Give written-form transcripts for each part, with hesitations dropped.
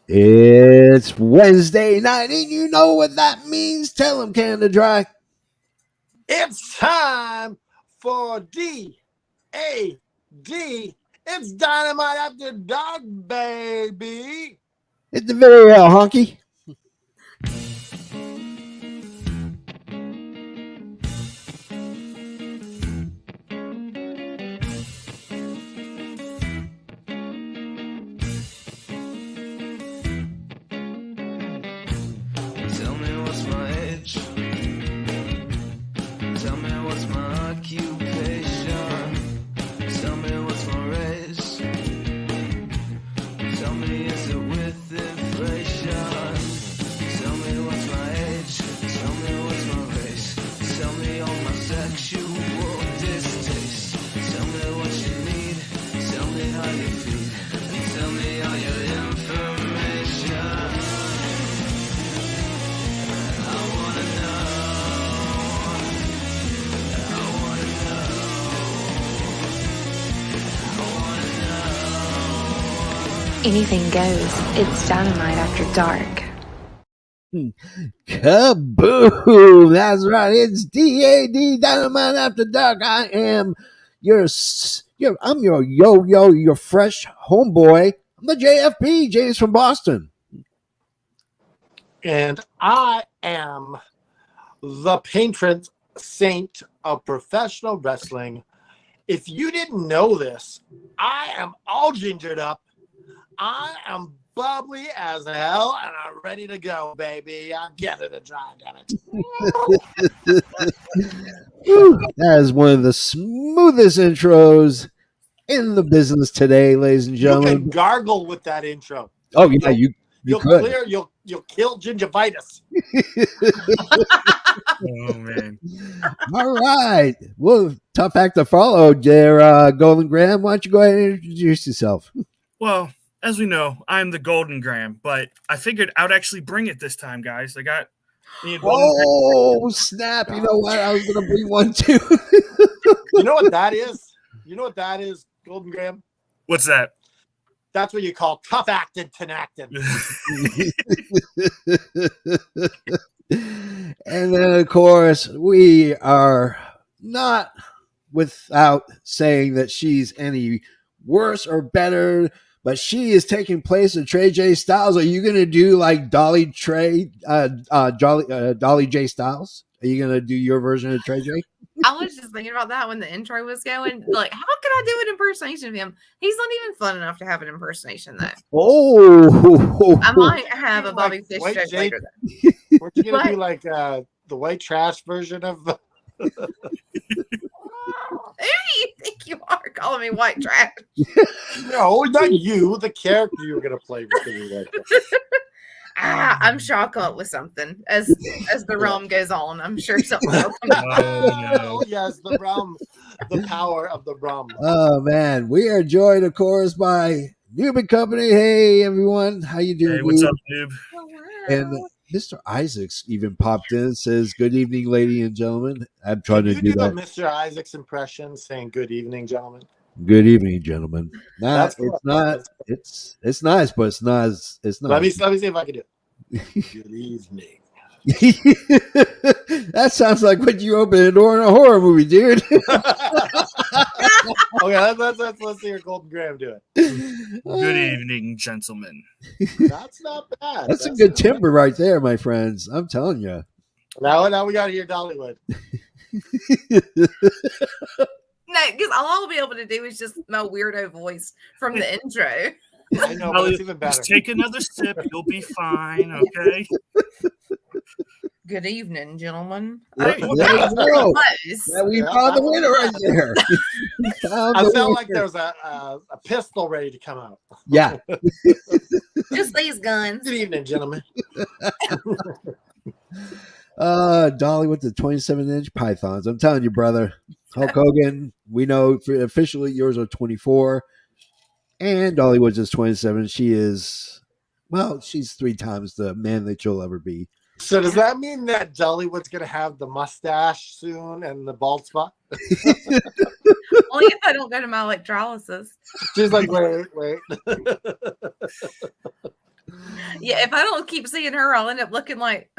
It's Wednesday night, and you know what that means. Tell them, Canada Dry. It's time for D-A-D. It's Dynamite After Dark, baby. It's the very honky. Anything goes. It's Dynamite After Dark. Kaboom! That's right. It's D-A-D, Dynamite After Dark. I am your fresh homeboy. I'm the JFB, James from Boston. And I am the patron saint of professional wrestling. If you didn't know this, I am all gingered up. I am bubbly as hell, and I'm ready to go, baby. I'm Canada Dry, damn it. That is one of the smoothest intros in the business today, ladies and gentlemen. You can gargle with that intro. Oh yeah, you'll could. You'll kill gingivitis. Oh man! All right. Well, tough act to follow, there, Golden Graham. Why don't you go ahead and introduce yourself? Well, as we know, I'm the Golden Graham, but I figured I'd actually bring it this time, guys. I got me a Golden Graham. Snap! You know what? I was gonna bring one too. You know what that is? Golden Graham? What's that? That's what you call tough acting, tenactin. And then, of course, we are not without saying that she's any worse or better, but she is taking place in Trey J Styles. Are you going to do like Dolly J Styles? Are you going to do your version of Trey J? I was just thinking about that when the intro was going. Like, how could I do an impersonation of him? He's not even fun enough to have an impersonation, though. Oh, I might have a Bobby Fish joke later. Weren't you going to do like the white trash version of the... Who do you think you are calling me white trash? No, not you. The character you were going to play with me. I'm sure I'll come up with something as the realm goes on. I'm sure something will come up. Oh, yes, the realm, the power of the realm. Oh man, we are joined, of course, by Noob and Company. Hey everyone, how you doing? Hey, what's up, Noob? And Mr. Isaacs even popped in and says, "Good evening, ladies and gentlemen." I'm trying to do that. Mr. Isaacs impression saying "Good evening, gentlemen." Good evening, gentlemen. Nah, That's it's not. It's nice, but it's not. It's not. Let me see if I can do it. Good evening. That sounds like when you open a door in a horror movie, dude. Okay, let's hear Golden Graham do it. Good evening, gentlemen. That's not bad. That's a good timbre right there, my friends. I'm telling you. Now we got to hear Dollywood. No, because all I'll be able to do is just my weirdo voice from the intro. I know, but it's even better. Just take another sip. You'll be fine, okay? Good evening, gentlemen. We found the winner right there. I felt like there was a pistol ready to come out. Yeah. Just these guns. Good evening, gentlemen. Dolly with the 27-inch pythons. I'm telling you, brother. Hulk Hogan, we know officially yours are 24. And Dolly was just 27. She is, well, she's 3 times the man that you'll ever be. So does that mean that Dollywood's going to have the mustache soon and the bald spot? Only if I don't go to my electrolysis. She's like, wait. Yeah, if I don't keep seeing her, I'll end up looking like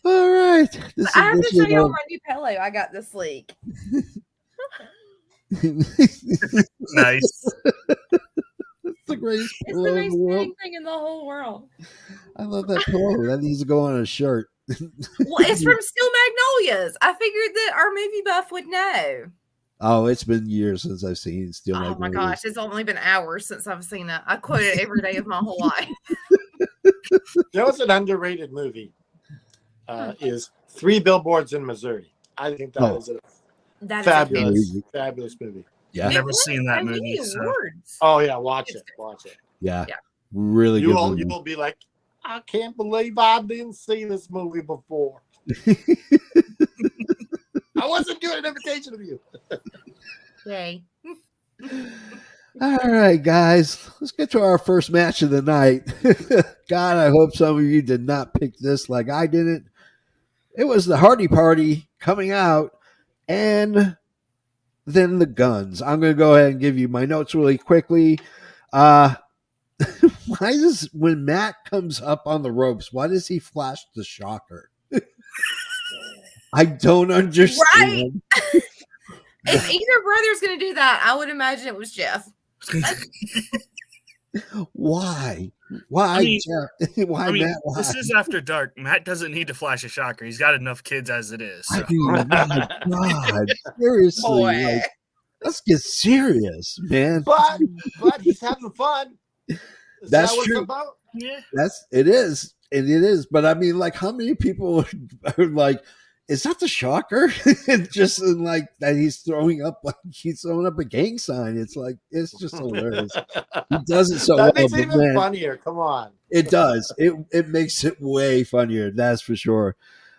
All right. This I have to show y'all edition my new pillow I got this week. Nice. It's the greatest It's pillow the in most the world. fitting thing in the whole world. I love that pillow. That needs to go on a shirt. Well, it's from Steel Magnolias. I figured that our movie buff would know. Oh, it's been years since I've seen Steel Oh my Magnolias. gosh, it's only been hours since I've seen it. I quote it every day of my whole life. You know, it's an underrated movie. Is Three Billboards in Missouri. I think that is a That fabulous, amazing. fabulous movie. Yeah. It Never won seen that so many movie, so- awards. Oh yeah, watch it. Watch it. Yeah. Yeah. Really You good will movie. you will be like, I can't believe I didn't see this movie before. I wasn't doing an imitation of you. Yay. All right, guys, let's get to our first match of the night. God, I hope some of you did not pick this like I didn't. It was the Hardy Party coming out, and then the Guns. I'm going to go ahead and give you my notes really quickly. Why does, when Matt comes up on the ropes, why does he flash the shocker? I don't understand. Right? If either brother's going to do that, I would imagine it was Jeff. Why? Why, I mean, Jeff? Why, Matt? Why? This is after dark. Matt doesn't need to flash a shocker. He's got enough kids as it is. I So. mean, my God, seriously, Boy. like, let's get serious, man. But he's having fun. Is That's that what true. it's about? Yeah. It is, and it is. But I mean, like, how many people are like, is that the shocker? And just in, like that he's throwing up a gang sign. It's like it's just hilarious. He does it so That well, makes but it even man, funnier. Come on. it does. It makes it way funnier. That's for sure.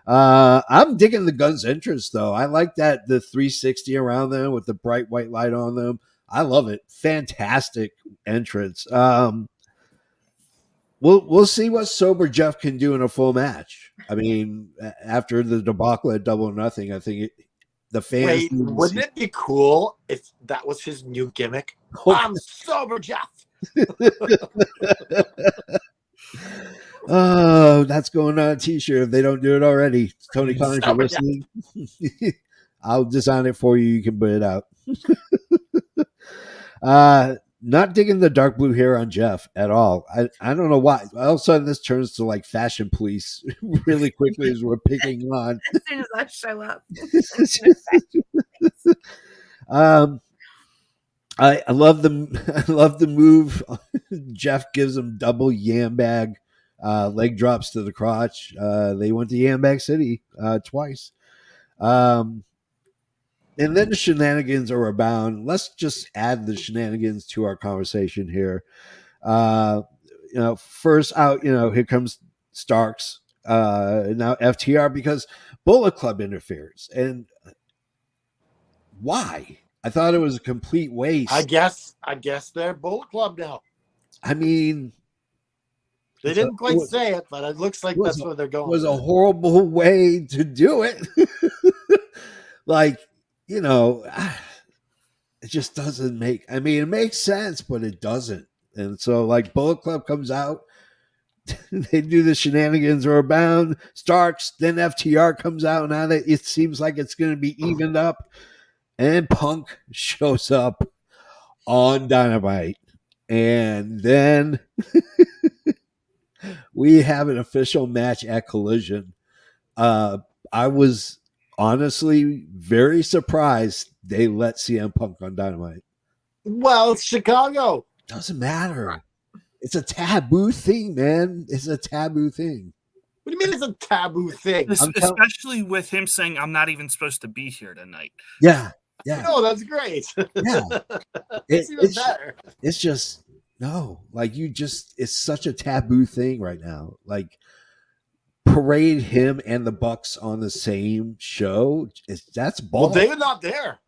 I'm digging the Guns entrance though. I like that the 360 around them with the bright white light on them. I love it. Fantastic entrance. We'll see what sober Jeff can do in a full match. I mean, after the debacle at Double or Nothing, I think the fans. Wait, wouldn't it be cool if that was his new gimmick? Oh, I'm sober, Jeff. Oh, that's going on a t-shirt if they don't do it already. Tony Khan, if you're listening, I'll design it for you. You can put it out. Not digging the dark blue hair on Jeff at all. I don't know why. All of a sudden, this turns to like fashion police really quickly as we're picking on. As soon as I show up. I love the I love the move. Jeff gives him double yam bag leg drops to the crotch. They went to Yambag City twice. And then the shenanigans are abound. Let's just add the shenanigans to our conversation here. First out, here comes Starks. Now FTR because Bullet Club interferes. And why? I thought it was a complete waste. I guess they're Bullet Club now. I mean, They didn't quite say it, but it looks like that's where they're going. It was a horrible way to do it. Like, it just doesn't make, I mean, it makes sense, but it doesn't. And so, like, Bullet Club comes out, they do the shenanigans are abound, Starks, then FTR comes out. Now that it seems like it's going to be evened up, and Punk shows up on Dynamite. And then we have an official match at Collision. I was honestly very surprised they let CM Punk on Dynamite. Well, it's Chicago. Doesn't matter. It's a taboo thing, man. It's a taboo thing. What do you mean it's a taboo thing? Especially with him saying, I'm not even supposed to be here tonight. Yeah. Yeah. No, that's great. Yeah. It's even better. It's just, no. Like, it's such a taboo thing right now. Like, parade him and the Bucks on the same show. That's ball. Well, they were not there.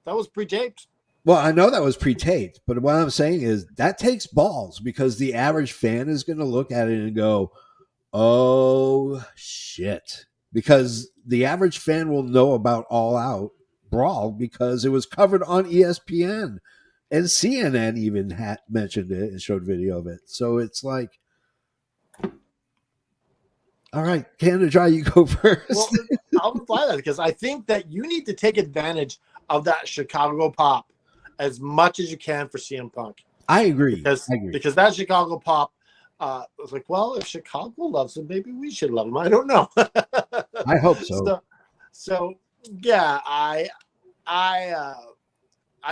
That was pre-taped. Well, I know that was pre-taped, but what I'm saying is that takes balls because the average fan is going to look at it and go, oh, shit. Because the average fan will know about All Out brawl because it was covered on ESPN, and CNN even had mentioned it and showed video of it. So it's like, all right, Canada Dry, you go first. Well, I'll reply that because I think that you need to take advantage of that Chicago pop as much as you can for CM Punk. I agree. Because that Chicago pop was like, well, if Chicago loves him, maybe we should love him. I don't know. I hope so. So yeah, I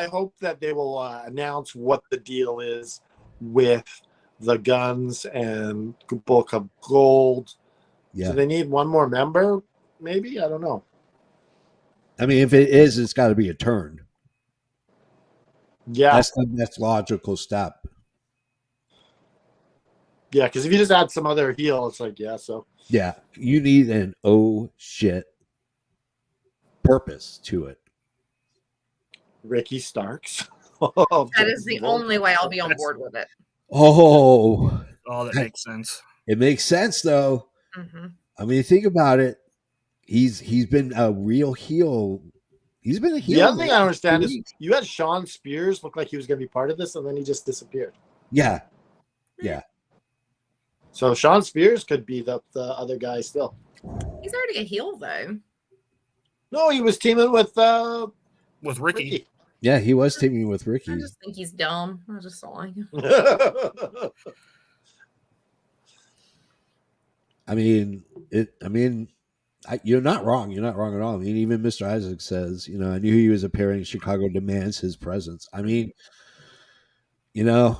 hope that they will announce what the deal is with the Guns and Bullet Club Gold. Yeah. Do they need one more member? Maybe, I don't know. I mean, if it is, it's got to be a turn. Yeah, that's the next logical step. Yeah, because if you just add some other heel, it's like, yeah, so. Yeah, you need an oh shit purpose to it. Ricky Starks. That is the only way I'll be on board with it. Oh, that makes sense. It makes sense, though. Mm-hmm. I mean, think about it. He's been a real heel. He's been a heel. The other thing I understand is you had Sean Spears look like he was going to be part of this, and then he just disappeared. Yeah. Yeah. So Sean Spears could be the other guy still. He's already a heel, though. No, he was teaming with Ricky. Yeah, he was teaming with Ricky. I just think he's dumb. I just don't like him. I mean, you're not wrong. You're not wrong at all. I mean, even Mr. Isaac says, I knew he was appearing. Chicago demands his presence. I mean, if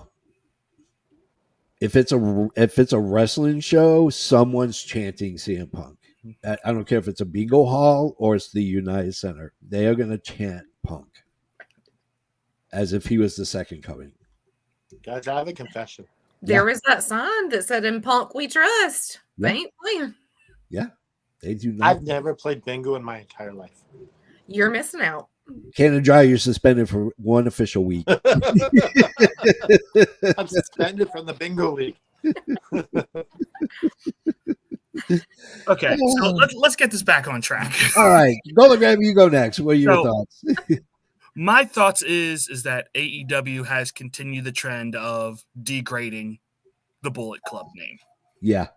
it's a wrestling show, someone's chanting CM Punk. I don't care if it's a bingo hall or it's the United Center. They are going to chant Punk as if he was the second coming. Guys, I have a confession. There was that sign that said, "In Punk we trust." Yeah. They ain't playing. Yeah, they do not. I've never played bingo in my entire life. You're missing out. Canada Dry, you're suspended for one official week. I'm suspended from the bingo league. Okay, so let's get this back on track. All right, Golden Graham, you go next. What are your thoughts? My thoughts is that AEW has continued the trend of degrading the Bullet Club name. Yeah.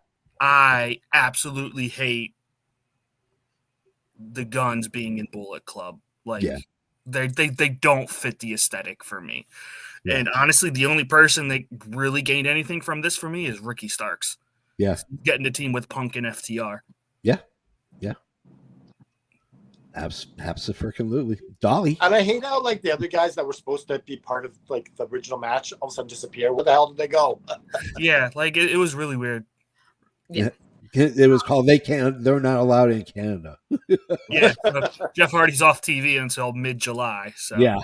I absolutely hate the Guns being in Bullet Club. They don't fit the aesthetic for me. Yeah. And honestly, the only person that really gained anything from this for me is Ricky Starks. Yeah. Getting the team with Punk and FTR. Yeah. Yeah. Absolutely. Dolly. And I hate how the other guys that were supposed to be part of the original match all of a sudden disappear. Where the hell did they go? Yeah, it was really weird. Yeah. It was called they're not allowed in Canada. Yeah. Jeff Hardy's off TV until mid-July. So yeah.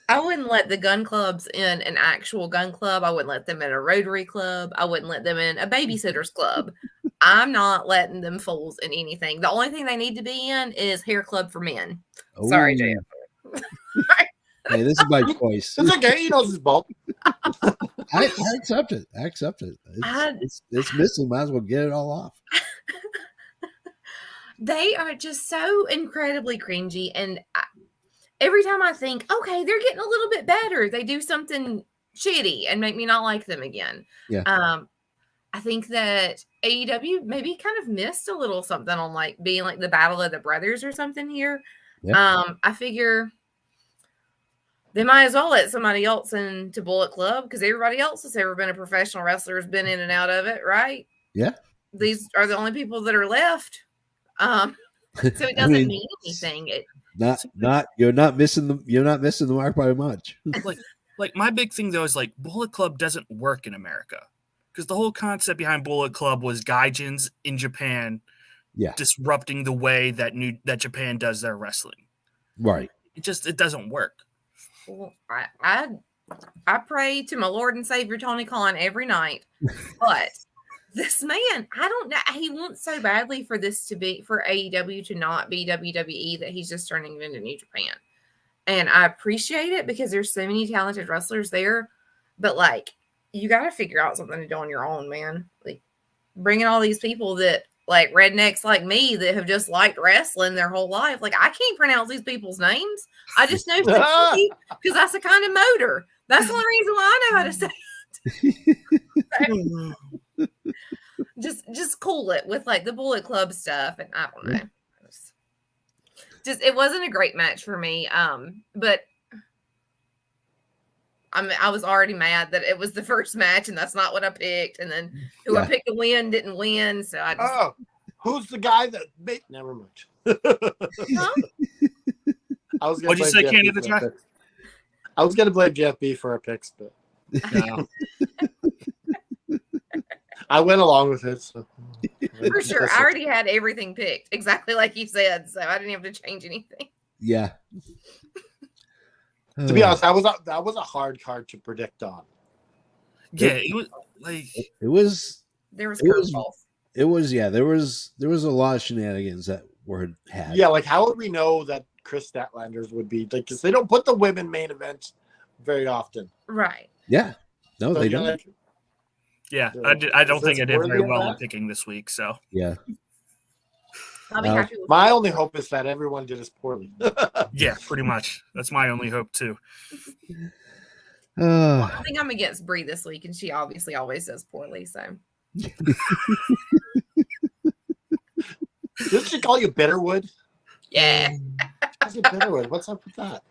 I wouldn't let the gun clubs in an actual gun club. I wouldn't let them in a Rotary club. I wouldn't let them in a babysitter's club. I'm not letting them fools in anything. The only thing they need to be in is hair club for men. Ooh. Sorry, JF. Hey, this is my choice. It's okay. He knows his ball. I accept it. It's missing. Might as well get it all off. They are just so incredibly cringy. And every time I think, okay, they're getting a little bit better, they do something shitty and make me not like them again. Yeah. I think that AEW maybe kind of missed a little something on being the Battle of the Brothers or something here. Yeah. I figure they might as well let somebody else into Bullet Club because everybody else that's ever been a professional wrestler has been in and out of it, right? Yeah. These are the only people that are left. So it doesn't mean anything. You're not missing the mark by much. My big thing though is Bullet Club doesn't work in America because the whole concept behind Bullet Club was gaijins in Japan, disrupting the way that Japan does their wrestling. Right. It doesn't work. Well, I pray to my Lord and Savior Tony Khan every night, but this man, I don't know. He wants so badly for this to be for AEW to not be WWE that he's just turning it into New Japan. And I appreciate it because there's so many talented wrestlers there. But you got to figure out something to do on your own, man. Bringing all these people that like rednecks like me that have just liked wrestling their whole life. Like, I can't pronounce these people's names. I just know because that's the kind of motor. That's the only reason why I know how to say it. just cool it with like the Bullet Club stuff, and I don't know. It wasn't a great match for me. But I was already mad that it was the first match, and that's not what I picked. And then who I picked to win didn't win. So I just who's the guy that made? Never mind. Huh? What'd you say, Canada Dry? I was gonna blame JFB for our picks, but no. I went along with it. So. For sure, I already had everything picked exactly like you said, so I didn't have to change anything. Yeah. To be honest, that was a hard card to predict on. Yeah, it was like it was. There was curveballs. It was there was a lot of shenanigans that were had. Yeah, like how would we know that Chris Statlander's would be like, because they don't put the women main event very often, right? Yeah, no, so they don't. Like, I don't think I did very well in picking this week. So yeah. I'll be happy with my only hope is that everyone did as poorly. Yeah, pretty much. That's my only hope too. I think I'm against Brie this week, and she obviously always does poorly. So, did she call you Bitterwood? Yeah. Bitterwood. What's up with that?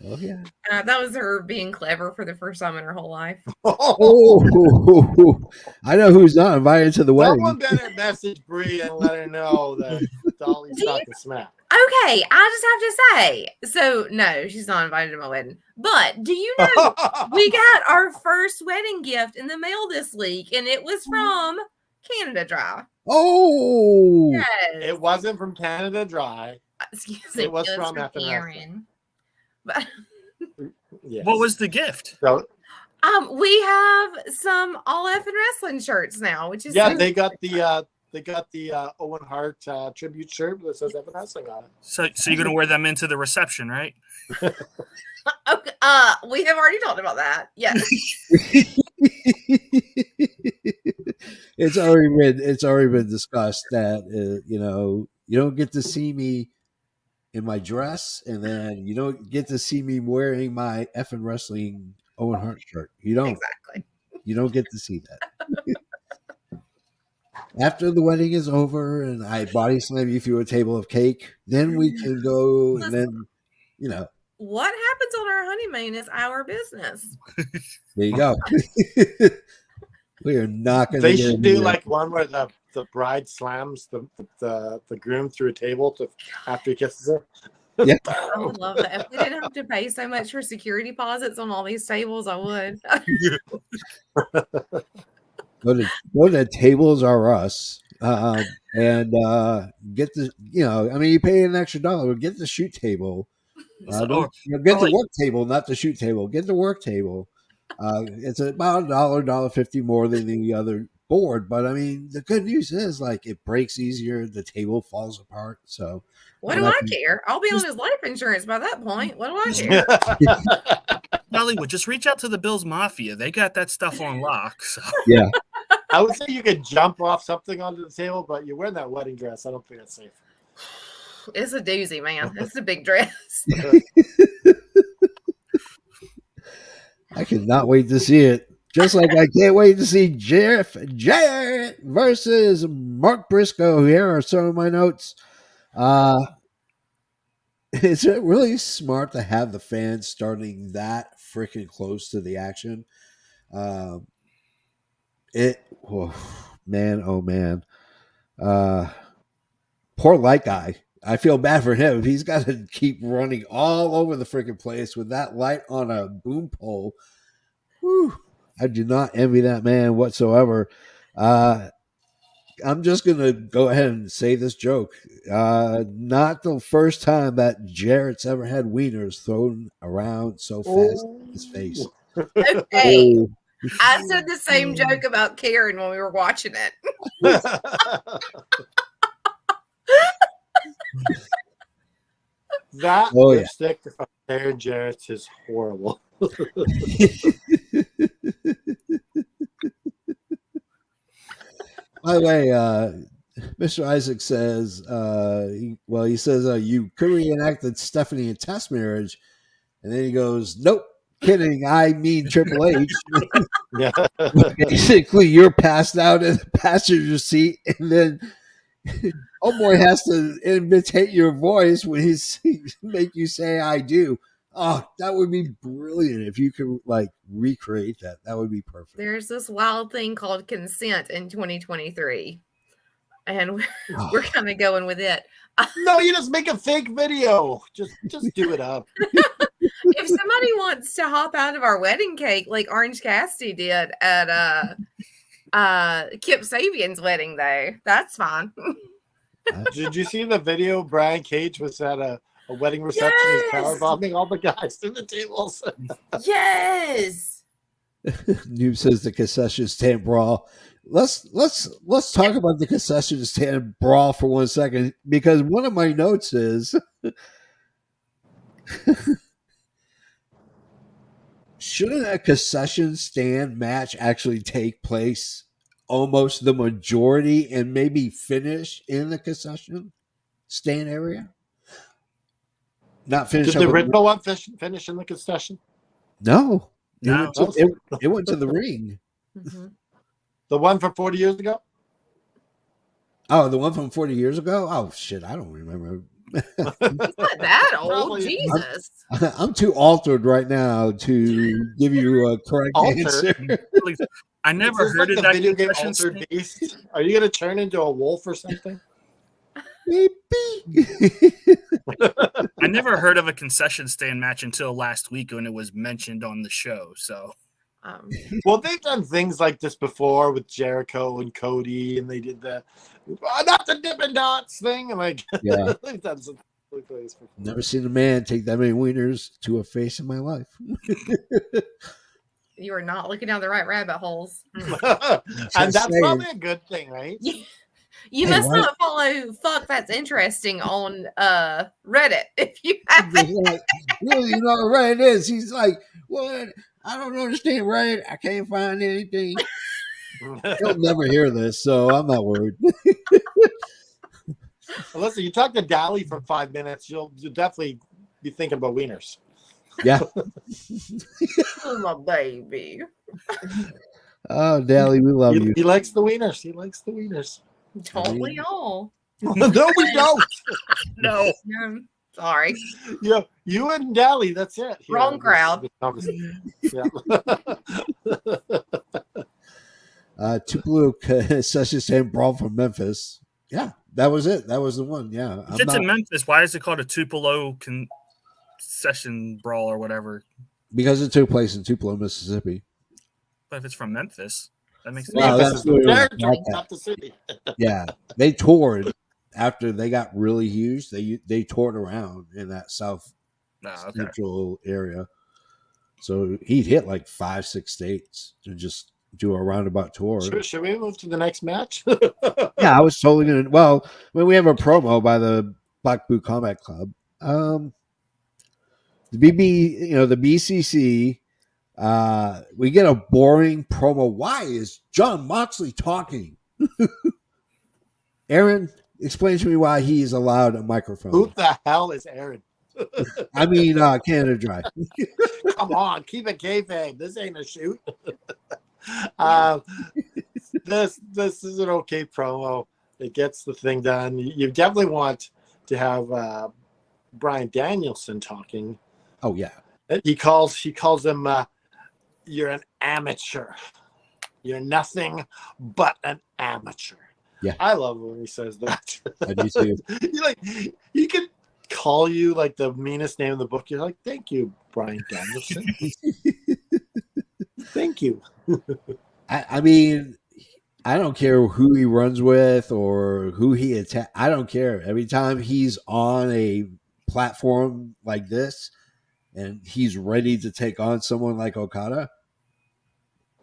Oh yeah. That was her being clever for the first time in her whole life. Oh, I know who's not invited to the wedding. Someone better message Brie and let her know that Dolly's talking smack. Okay, I just have to say, so no, she's not invited to my wedding. But do you know we got our first wedding gift in the mail this week, and it was from Canada Dry. Oh, yes. It wasn't from Canada Dry. Excuse me, it was from Aaron. But yes. What was the gift? So, we have some All Effing Wrestling shirts now, which is they got the Owen Hart tribute shirt that says Effing Wrestling on it. So you're gonna wear them into the reception, right? Okay, we have already talked about that. Yes. It's already been discussed that you don't get to see me in my dress, and then you don't get to see me wearing my effing wrestling Owen Hart shirt. You don't. Exactly. You don't get to see that. After the wedding is over and I body slam you through a table of cake, then we can go and then, What happens on our honeymoon is our business. There you go. We are not going to. They should do like one where the bride slams the groom through a table after he kisses her. Yeah. I would love that. If we didn't have to pay so much for security deposits on all these tables, I would. Go to Tables R Us and get the, you pay an extra $1, get the shoot table. Get the work table, not the shoot table. Get the work table. It's about $1.50 more than the other board, but the good news is it breaks easier. The table falls apart. So what do I care? I'll be on his life insurance by that point. What do I care? Hollywood, just reach out to the Bills Mafia. They got that stuff on lock. So. Yeah. I would say you could jump off something onto the table, but you're wearing that wedding dress. I don't think that's safe. It's a doozy, man. It's a big dress. I cannot wait to see it. Just like I can't wait to see Jeff Jarrett versus Mark Briscoe. Here are some of my notes. Is it really smart to have the fans starting that freaking close to the action? Oh man. Poor light guy. I feel bad for him. He's got to keep running all over the freaking place with that light on a boom pole. Whew. I do not envy that man whatsoever. I'm just going to go ahead and say this joke. Not the first time that Jarrett's ever had wieners thrown around so fast in his face. Okay. I said the same joke about Karen when we were watching it. That lipstick from Karen Jarrett's is horrible. By the way, Mr. Isaac says, he says, you could reenact the Stephanie and Test marriage. And then he goes, nope, kidding. I mean Triple H. Yeah. Basically, you're passed out in the passenger seat, and then Homeboy has to imitate your voice when he's make you say "I do." Oh, that would be brilliant if you could like recreate that. That would be perfect. There's this wild thing called consent in 2023, and we're kind of going with it. No, you just make a fake video. Just do it up. If somebody wants to hop out of our wedding cake like Orange Cassidy did at Kip Sabian's wedding, though, that's fine. Did you see the video? Brian Cage was at a wedding reception. He's power bombing all the guys through the tables. Yes. Noob says the concession stand brawl. Let's talk about the concession stand brawl for 1 second, because one of my notes is shouldn't a concession stand match actually take place almost the majority and maybe finish in the concession stand area? Not finish. Did the original one finish in the concession? No. No. It went to the ring. Mm-hmm. The one from 40 years ago? Oh, the one from 40 years ago? Oh, shit. I don't remember. It's not that old. Probably. Jesus. I'm too altered right now to give you a correct answer. I never heard of that video game concession Altered stand. Beast. Are you going to turn into a wolf or something? Maybe. I never heard of a concession stand match until last week when it was mentioned on the show. So, well, they've done things like this before with Jericho and Cody, and they did the not the Dippin' Dots thing, and like Yeah. they've done some things before. Never seen a man take that many wieners to a face in my life. You are not looking down the right rabbit holes. And that's probably a good thing, right? You must not follow Fuck That's Interesting on Reddit if you haven't. Well, you know what Reddit is. He's like, what? I don't understand Reddit. I can't find anything. He'll never hear this, so I'm not worried. Well, listen, you talk to Dally for 5 minutes, you'll definitely be thinking about wieners. Yeah. Oh, my baby. Oh, Dally, we love you. He likes the wieners. He likes the wieners. Don't we all? No, we don't. no. Sorry. Yeah, you and Dally, that's it. Wrong crowd. Yeah. Tupelo concession stand brawl from Memphis. Yeah, that was it. That was the one. Yeah. If it's in Memphis, why is it called a Tupelo concession brawl or whatever? Because it took place in Tupelo, Mississippi. But if it's from Memphis, that makes sense. Wow, Memphis is the territory, not the city. Yeah, they toured after they got really huge. They toured around in that central area. So he'd hit like 5-6 states to just do a roundabout tour. Should we move to the next match? Yeah, I was totally gonna. Well, when we have a promo by the Black Boot Combat Club, the BCC. We get a boring promo. Why is John Moxley talking? Aaron, explain to me why he is allowed a microphone. Who the hell is Aaron? I mean, Canada Dry. Come on, keep it kayfabe. This ain't a shoot. This is an okay promo. It gets the thing done. You definitely want to have Bryan Danielson talking. Oh yeah. He calls him. You're an amateur. You're nothing but an amateur. Yeah, I love when he says that. I do too. He could call you like the meanest name in the book. You're like, thank you, Bryan Danielson. Thank you. I mean, I don't care who he runs with or who he attacks. I don't care. Every time he's on a platform like this and he's ready to take on someone like Okada,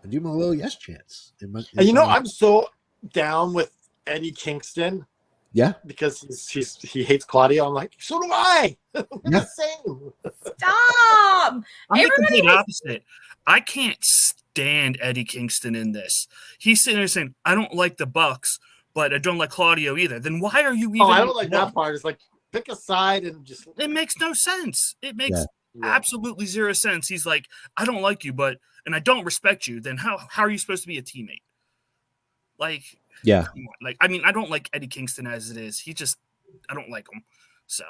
I do him a little yes chance. I'm so down with Eddie Kingston. Yeah, because he hates Claudio. I'm like, so do I. We're the same. Stop. I'm the complete opposite. I can't stand Eddie Kingston in this. He's sitting there saying, I don't like the Bucks, but I don't like Claudio either. Then why are you even? I don't like that part. It's like pick a side and just. It makes no sense. It makes absolutely zero sense. He's like, I don't like you, and I don't respect you. Then how are you supposed to be a teammate? Like, yeah, like I mean, I don't like Eddie Kingston as it is. I don't like him. So.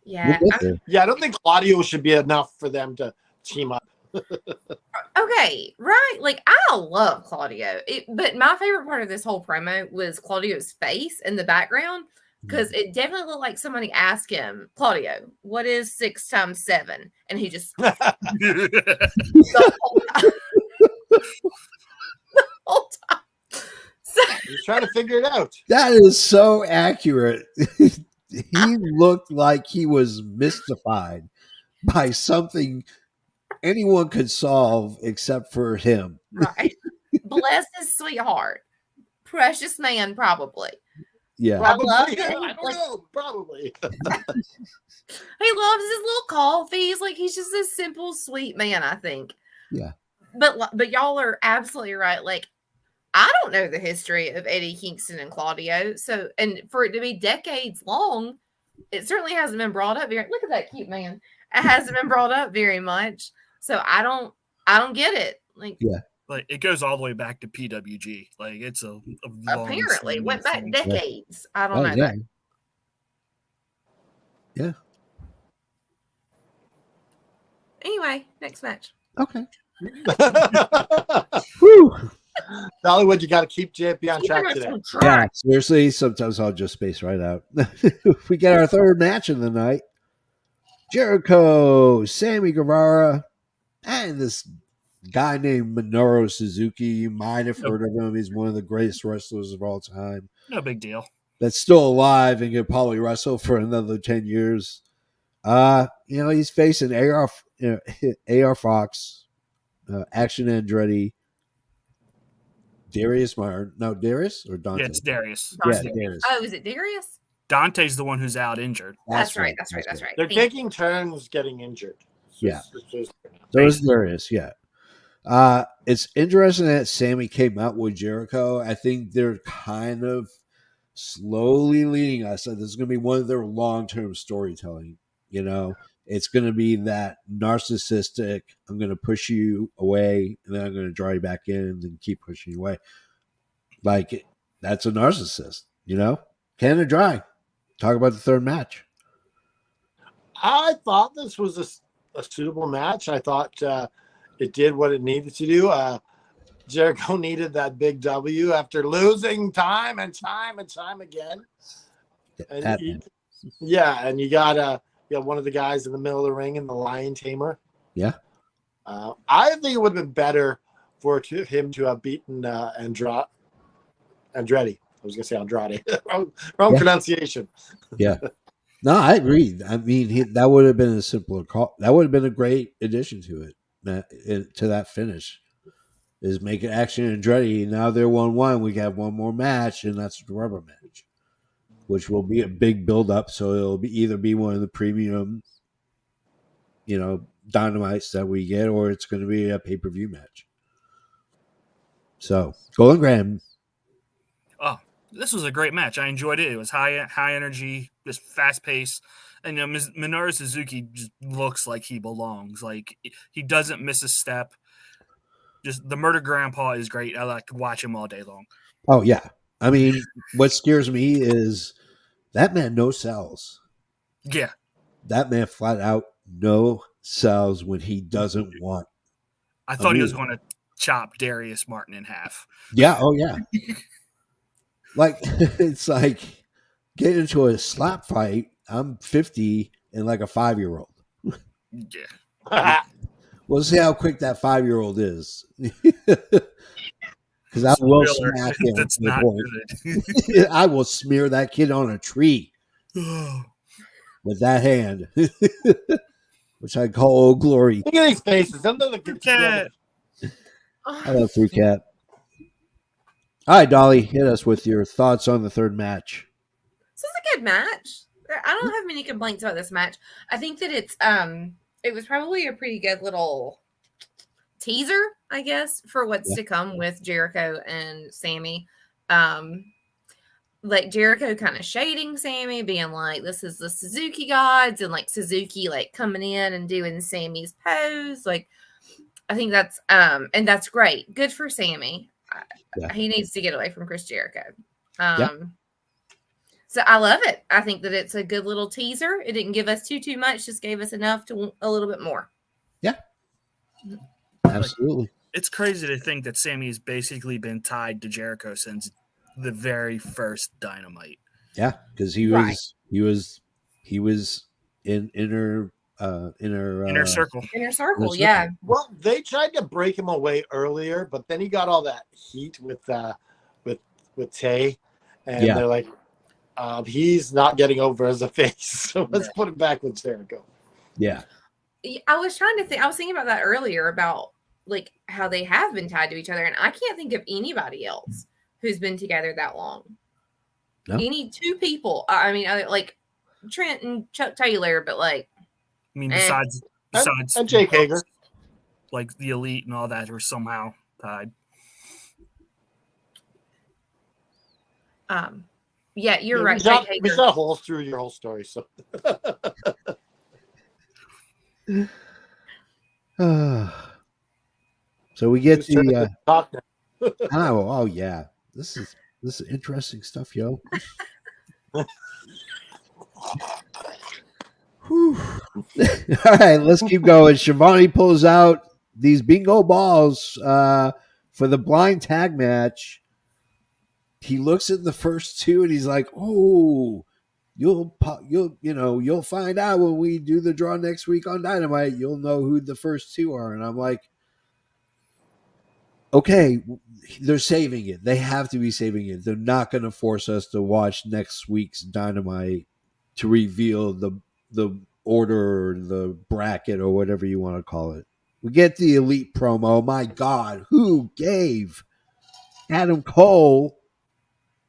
Yeah. I don't think Claudio should be enough for them to team up. Okay, right. Like, I love Claudio. But my favorite part of this whole promo was Claudio's face in the background, because it definitely looked like somebody asked him, Claudio, what is 6 times 7? And he just the whole time. So, He's trying to figure it out. That is so accurate. He looked like he was mystified by something anyone could solve except for him. right. Bless his sweetheart. Precious man, probably. Yeah. Probably. I I don't know. Probably. He loves his little coffee. He's just a simple, sweet man, I think. Yeah. But y'all are absolutely right. Like, I don't know the history of Eddie Kingston and Claudio. So, and for it to be decades long, it certainly hasn't been brought up very. Look at that cute man. It hasn't been brought up very much. So I don't get it. Like, yeah. Like, it goes all the way back to PWG. Like, it's a apparently went back decades. I don't know. Yeah. Yeah. Anyway, next match. Okay. Woo. Dollywood, you got to keep JFB on track today. Yeah, seriously, sometimes I'll just space right out. We get our third match of the night. Jericho, Sammy Guevara, and this guy named Minoru Suzuki. You might have heard of him. He's one of the greatest wrestlers of all time. No big deal. That's still alive and can probably wrestle for another 10 years. He's facing AR Fox, Action Andretti, Darius Martin. No, Darius or Dante? Yeah, it's Darius. Yeah, Darius. Oh, is it Darius? Dante's the one who's out injured. That's right. They're taking turns getting injured. So is Darius, yeah. It's interesting that Sammy came out with Jericho. I think they're kind of slowly leading us. So this is going to be one of their long-term storytelling. It's going to be that narcissistic, I'm going to push you away, and then I'm going to draw you back in and keep pushing you away. Like, that's a narcissist, Can and dry. Talk about the third match. I thought this was a suitable match. I thought it did what it needed to do. Jericho needed that big W after losing time and time again. And you got one of the guys in the middle of the ring in the Lion Tamer. Yeah. I think it would have been better for him to have beaten Andretti. I was going to say Andrade. wrong pronunciation. Yeah. No, I agree. I mean, that would have been a simpler call. That would have been a great addition to it, to that finish. Is make it Action Andretti. Now they're 1-1. We have one more match, and that's the rubber match, which will be a big build-up. So it'll either be one of the premium, Dynamites that we get, or it's going to be a pay-per-view match. So, Golden Graham. Oh, this was a great match. I enjoyed it. It was high energy, just fast pace. And Minoru Suzuki just looks like he belongs. Like, he doesn't miss a step. Just the Murder Grandpa is great. I could watch him all day long. Oh, yeah. I mean, what scares me is that man no sells. Yeah. That man flat out no sells when he doesn't want. I thought he was going to chop Darius Martin in half. Yeah. Oh, yeah. Like, it's like getting into a slap fight. I'm 50 and like a 5-year-old. Yeah. We'll see how quick that 5-year-old is. Because I will smack him. That's not good. I will smear that kid on a tree with that hand, which I call Old Glory. Look at these faces. I love 3Cat. All right, Dolly, hit us with your thoughts on the third match. This is a good match. I don't have many complaints about this match. I think that it was probably a pretty good little teaser, I guess, for what's to come with Jericho and Sammy. Like Jericho kind of shading Sammy, being like, this is the Suzuki gods, and like Suzuki like coming in and doing Sammy's pose. Like, I think that's and that's great. Good for Sammy. Yeah. He needs to get away from Chris Jericho. So I love it. I think that it's a good little teaser. It didn't give us too much, just gave us enough to a little bit more. Yeah. Absolutely. Like, it's crazy to think that Sammy's basically been tied to Jericho since the very first Dynamite. Yeah, because he was in inner circle. Yeah. Well, they tried to break him away earlier, but then he got all that heat with Tay, and they're like, he's not getting over as a face, so let's put him back with Jericho. Yeah. I was thinking about that earlier about like how they have been tied to each other, and I can't think of anybody else who's been together that long. No. Any two people. I mean, like Trent and Chuck Taylor, but like, I mean, besides and Jake Hager, like the Elite and all that are somehow tied. Yeah, you're right. We shot holes through your whole story, so. So we get the. Oh yeah, this is interesting stuff, yo. All right, let's keep going. Shivani pulls out these bingo balls for the blind tag match. He looks at the first two and he's like, "Oh, you'll find out when we do the draw next week on Dynamite. You'll know who the first two are." And I'm like, okay, they're saving it. They have to be saving it. They're not going to force us to watch next week's Dynamite to reveal the order or the bracket or whatever you want to call it. We get the Elite promo. My God, who gave Adam Cole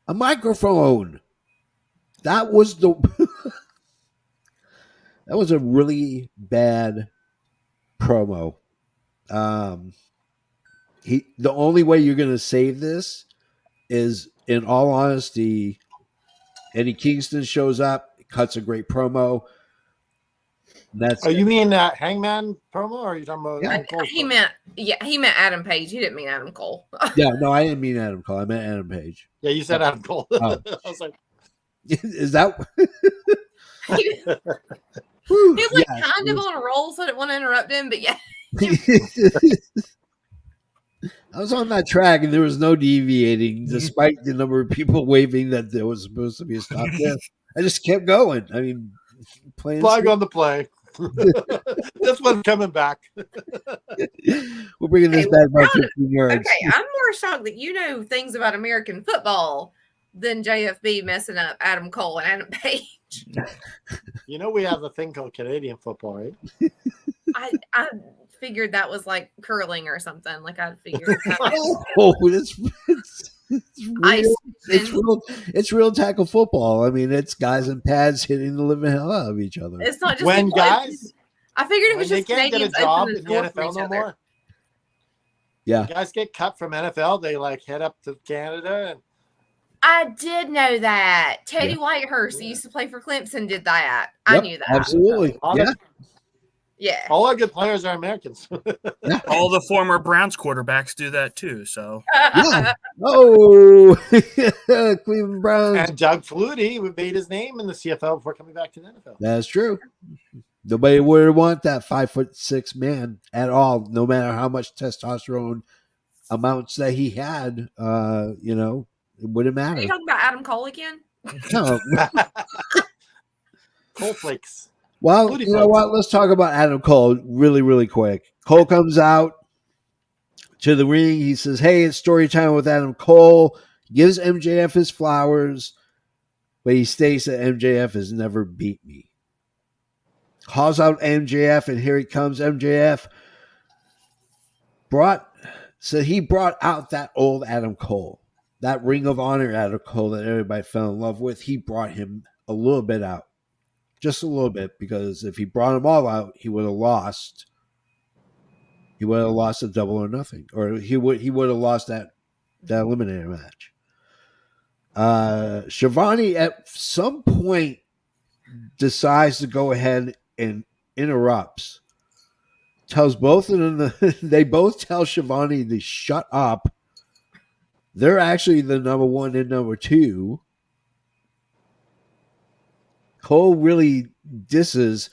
a microphone? That was that was a really bad promo. The only way you're going to save this is, in all honesty, Eddie Kingston shows up, cuts a great promo. You mean that Hangman promo, or are you talking about? Yeah. He meant Adam Page. He didn't mean Adam Cole. Yeah, no, I didn't mean Adam Cole. I meant Adam Page. Yeah, you said Adam Cole. Oh. I was like, is that? He was like kind of on a roll, so I didn't want to interrupt him, but yeah. I was on that track and there was no deviating, despite the number of people waving that there was supposed to be a stop. Yeah, I just kept going. I mean, flag on the play. This one's coming back. We're bringing this back by 15 yards. Okay, I'm more shocked that you know things about American football than JFB messing up Adam Cole and Adam Page. You know we have a thing called Canadian football, right? I figured that was like curling or something. Like I figured. It's real tackle football. I mean, it's guys in pads hitting the living hell out of each other. It's not just when guys. I figured it was just they can't get a job in the NFL no more. Yeah, when guys get cut from NFL. They like head up to Canada. And I did know that Teddy Whitehurst, who used to play for Clemson, did that. Yep, I knew that. Absolutely. Yeah. All our good players are Americans. All the former Browns quarterbacks do that too. So, yeah. Oh, Cleveland Browns. And Doug Flutie made his name in the CFL before coming back to the NFL. That's true. Nobody would want that 5'6" man at all, no matter how much testosterone amounts that he had. It wouldn't matter. Are you talking about Adam Cole again? No. Cole Flakes. Well, you know what? Let's talk about Adam Cole really, really quick. Cole comes out to the ring. He says, "Hey, it's story time with Adam Cole." Gives MJF his flowers, but he states that MJF has never beat me. Calls out MJF, and here he comes. MJF said he brought out that old Adam Cole, that Ring of Honor Adam Cole that everybody fell in love with. He brought him a little bit out. Just a little bit, because if he brought them all out, he would have lost. He would have lost a Double or Nothing, or he would have lost that eliminator match. Shivani at some point decides to go ahead and interrupts. Tells both of them they both tell Shivani to shut up. They're actually the number one and number two. Cole really disses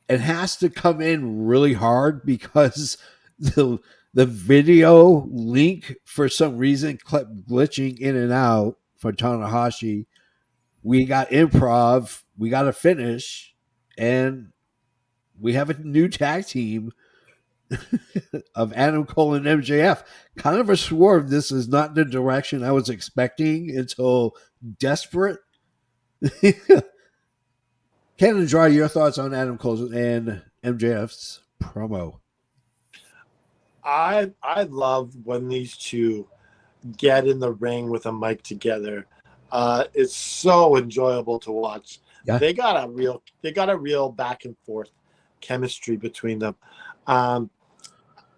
and has to come in really hard because the video link for some reason kept glitching in and out for Tanahashi. We got improv, we got a finish, and we have a new tag team of Adam Cole and MJF. Kind of a swerve. This is not the direction I was expecting until Desperate. Ken and Dry, your thoughts on Adam Cole and MJF's promo? I love when these two get in the ring with a mic together. It's so enjoyable to watch. Yeah. They got a real back and forth chemistry between them.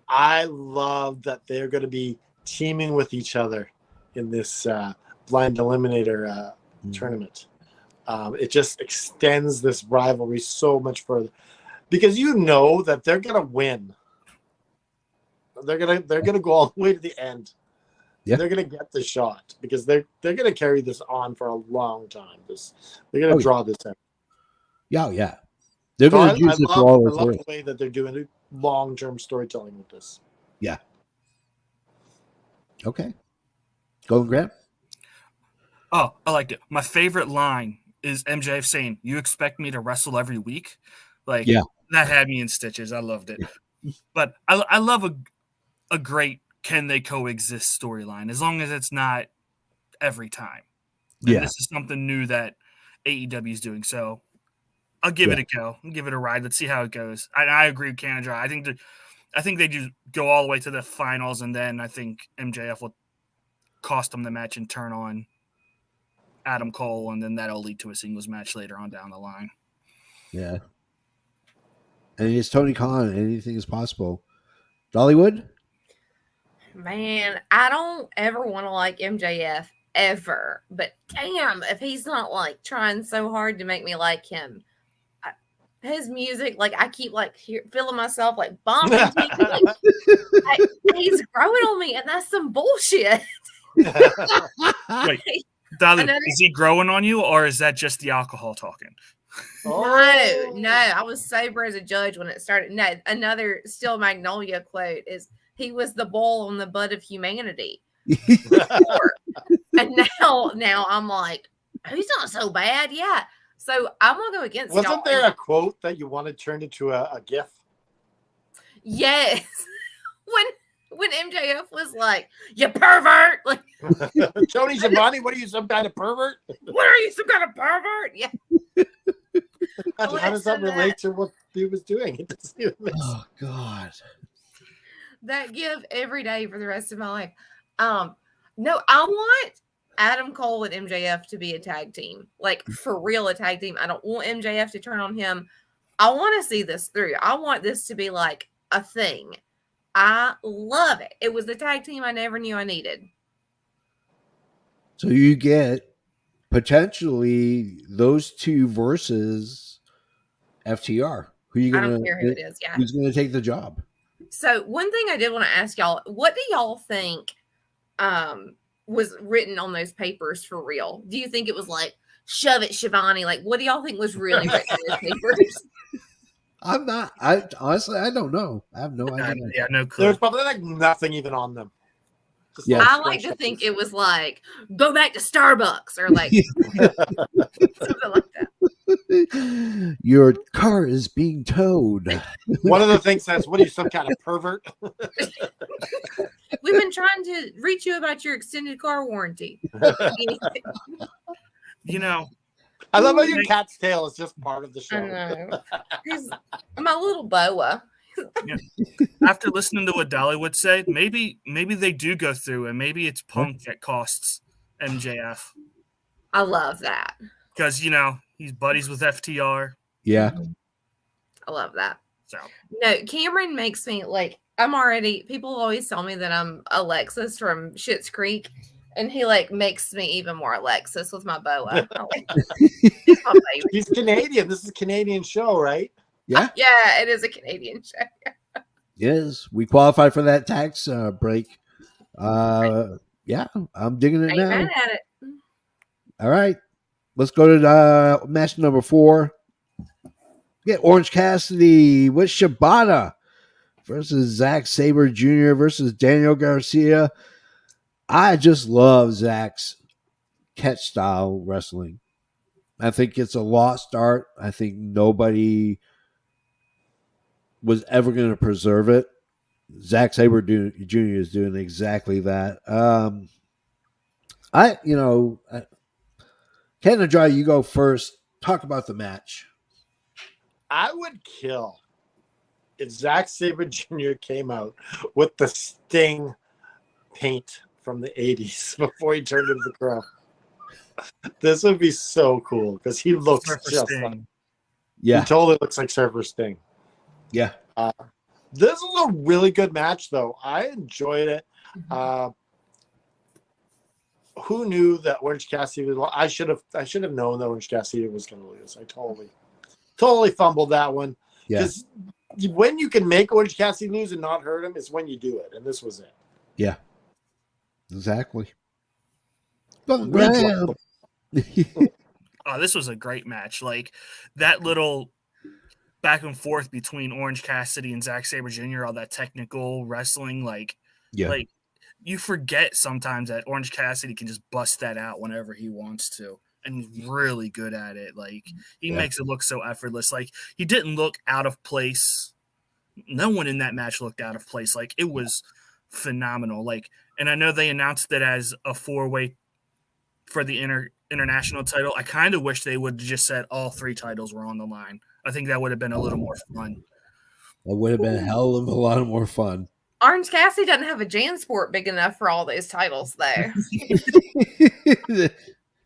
I love that they're going to be teaming with each other in this blind eliminator tournament. It just extends this rivalry so much further because you know that they're going to win. They're gonna go all the way to the end. Yeah. They're gonna get the shot because they're gonna carry this on for a long time. They're gonna draw this out. Yeah. They're gonna use it for all. I love the way that they're doing long-term storytelling with this. Yeah. Okay. Golden Grant. Oh, I liked it. My favorite line is MJF saying, "You expect me to wrestle every week?" Like, that had me in stitches. I loved it. But I love a great can they coexist storyline as long as it's not every time. And this is something new that AEW is doing. So I'll give it a go. I'll give it a ride. Let's see how it goes. I agree with Canada. I think they do go all the way to the finals, and then I think MJF will cost them the match and turn on Adam Cole, and then that'll lead to a singles match later on down the line. Yeah. And it's Tony Khan. Anything is possible. Dollywood? Man, I don't ever want to like MJF ever, but damn, if he's not like trying so hard to make me like him, his music, like I keep like feeling myself like bumping. He's growing on me, and that's some bullshit. Wait, Dolly, is he growing on you, or is that just the alcohol talking? No, I was sober as a judge when it started. No, another Steel Magnolia quote is, "He was the bull on the butt of humanity." And now I'm like, he's not so bad. Yeah. So I'm going to go against Wasn't y'all. there a quote that you wanted turned into a GIF? Yes. When MJF was like, "You pervert." Like, Tony Giovanni, what are you, some kind of pervert? What are you, some kind of pervert? Yeah. How does that relate to what he was doing? It doesn't even make sense. Oh, God. That give every day for the rest of my life. No, I want Adam Cole and MJF to be a tag team. Like, for real, a tag team. I don't want MJF to turn on him. I want to see this through. I want this to be like a thing. I love it. It was the tag team I never knew I needed. So you get potentially those two versus FTR. Who you gonna? I don't care who it is. Yeah, who's going to take the job? So one thing I did want to ask y'all: what do y'all think was written on those papers for real? Do you think it was like "shove it, Shivani"? Like, what do y'all think was really written on those papers? I'm not. I honestly, I don't know. I have no idea. Yeah, no clue. There's probably like nothing even on them. Yeah. I like to think it was like, "Go back to Starbucks" or like something like that. Your car is being towed. One of the things says, "What are you, some kind of pervert?" We've been trying to reach you about your extended car warranty. You know, I love how your cat's tail is just part of the show. I know. He's my little boa. Yeah. After listening to what Dolly would say, maybe they do go through, and maybe it's Punk that costs MJF. I love that because he's buddies with FTR. Yeah, I love that. So no, Cameron makes me like I'm already. People always tell me that I'm Alexis from Schitt's Creek, And he like makes me even more Alexis with my boa. He's my baby. He's Canadian. This is a Canadian show, right? Yeah. Yeah, it is a Canadian show. Yes, we qualify for that tax break. Yeah, I'm digging it Ain't now. mad at it. All right, let's go to match number 4. Get Orange Cassidy with Shibata versus Zack Sabre Jr. versus Daniel Garcia. I just love Zack's catch style wrestling. I think it's a lost art. I think nobody was ever going to preserve it. Zack Sabre Jr. is doing exactly that. Ken and Dry, you go first. Talk about the match. I would kill if Zack Sabre Jr. came out with the Sting paint from the 80s before he turned into the Crow. This would be so cool because he looks Surfer just Sting. like, Yeah. he totally looks like Surfer Sting. Yeah. This was a really good match, though. I enjoyed it. Who knew that Orange Cassidy was? I should have known that Orange Cassidy was going to lose. I totally fumbled that one. Yeah. Because when you can make Orange Cassidy lose and not hurt him is when you do it, and this was it. Yeah. Exactly. Oh, this was a great match. Like that little back and forth between Orange Cassidy and Zack Sabre Jr., all that technical wrestling, like you forget sometimes that Orange Cassidy can just bust that out whenever he wants to. And he's really good at it. Like he makes it look so effortless. Like he didn't look out of place. No one in that match looked out of place. Like it was phenomenal. Like, and I know they announced it as a 4-way for the international title. I kind of wish they would have just said all 3 titles were on the line. I think that would have been a little more fun. That would have been a hell of a lot more fun. Orange Cassidy doesn't have a JanSport big enough for all those titles there.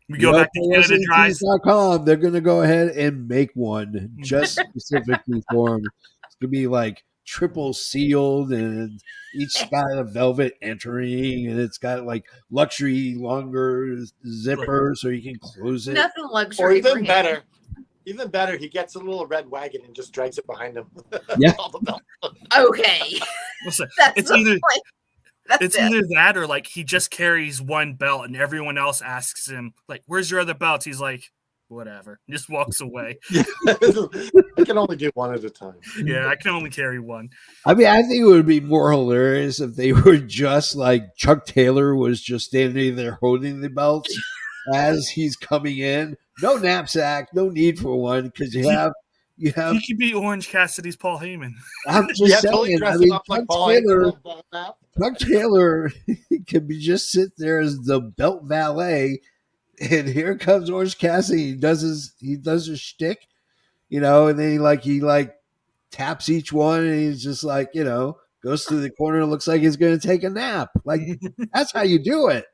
We go back to CanadaDries.com. They're going to go ahead and make one just specifically for them. It's going to be like triple sealed, and each got a velvet entering, and it's got like luxury longer zipper so you can close it. Nothing luxury. Or even better, he gets a little red wagon and just drags it behind him. Yeah. Okay. Listen, That's it's either that or like he just carries one belt and everyone else asks him like, "Where's your other belts?" He's like, "Whatever," just walks away. I can only do one at a time. Yeah, I can only carry one. I mean, I think it would be more hilarious if they were just like Chuck Taylor was just standing there holding the belts as he's coming in. No knapsack, no need for one because you have. He could be Orange Cassidy's Paul Heyman. I'm just saying. I mean, Chuck Taylor can be just sit there as the belt valet, and here comes Orange Cassidy. He does his shtick, and then he taps each one, and he's just like, goes to the corner and looks like he's going to take a nap. Like that's how you do it.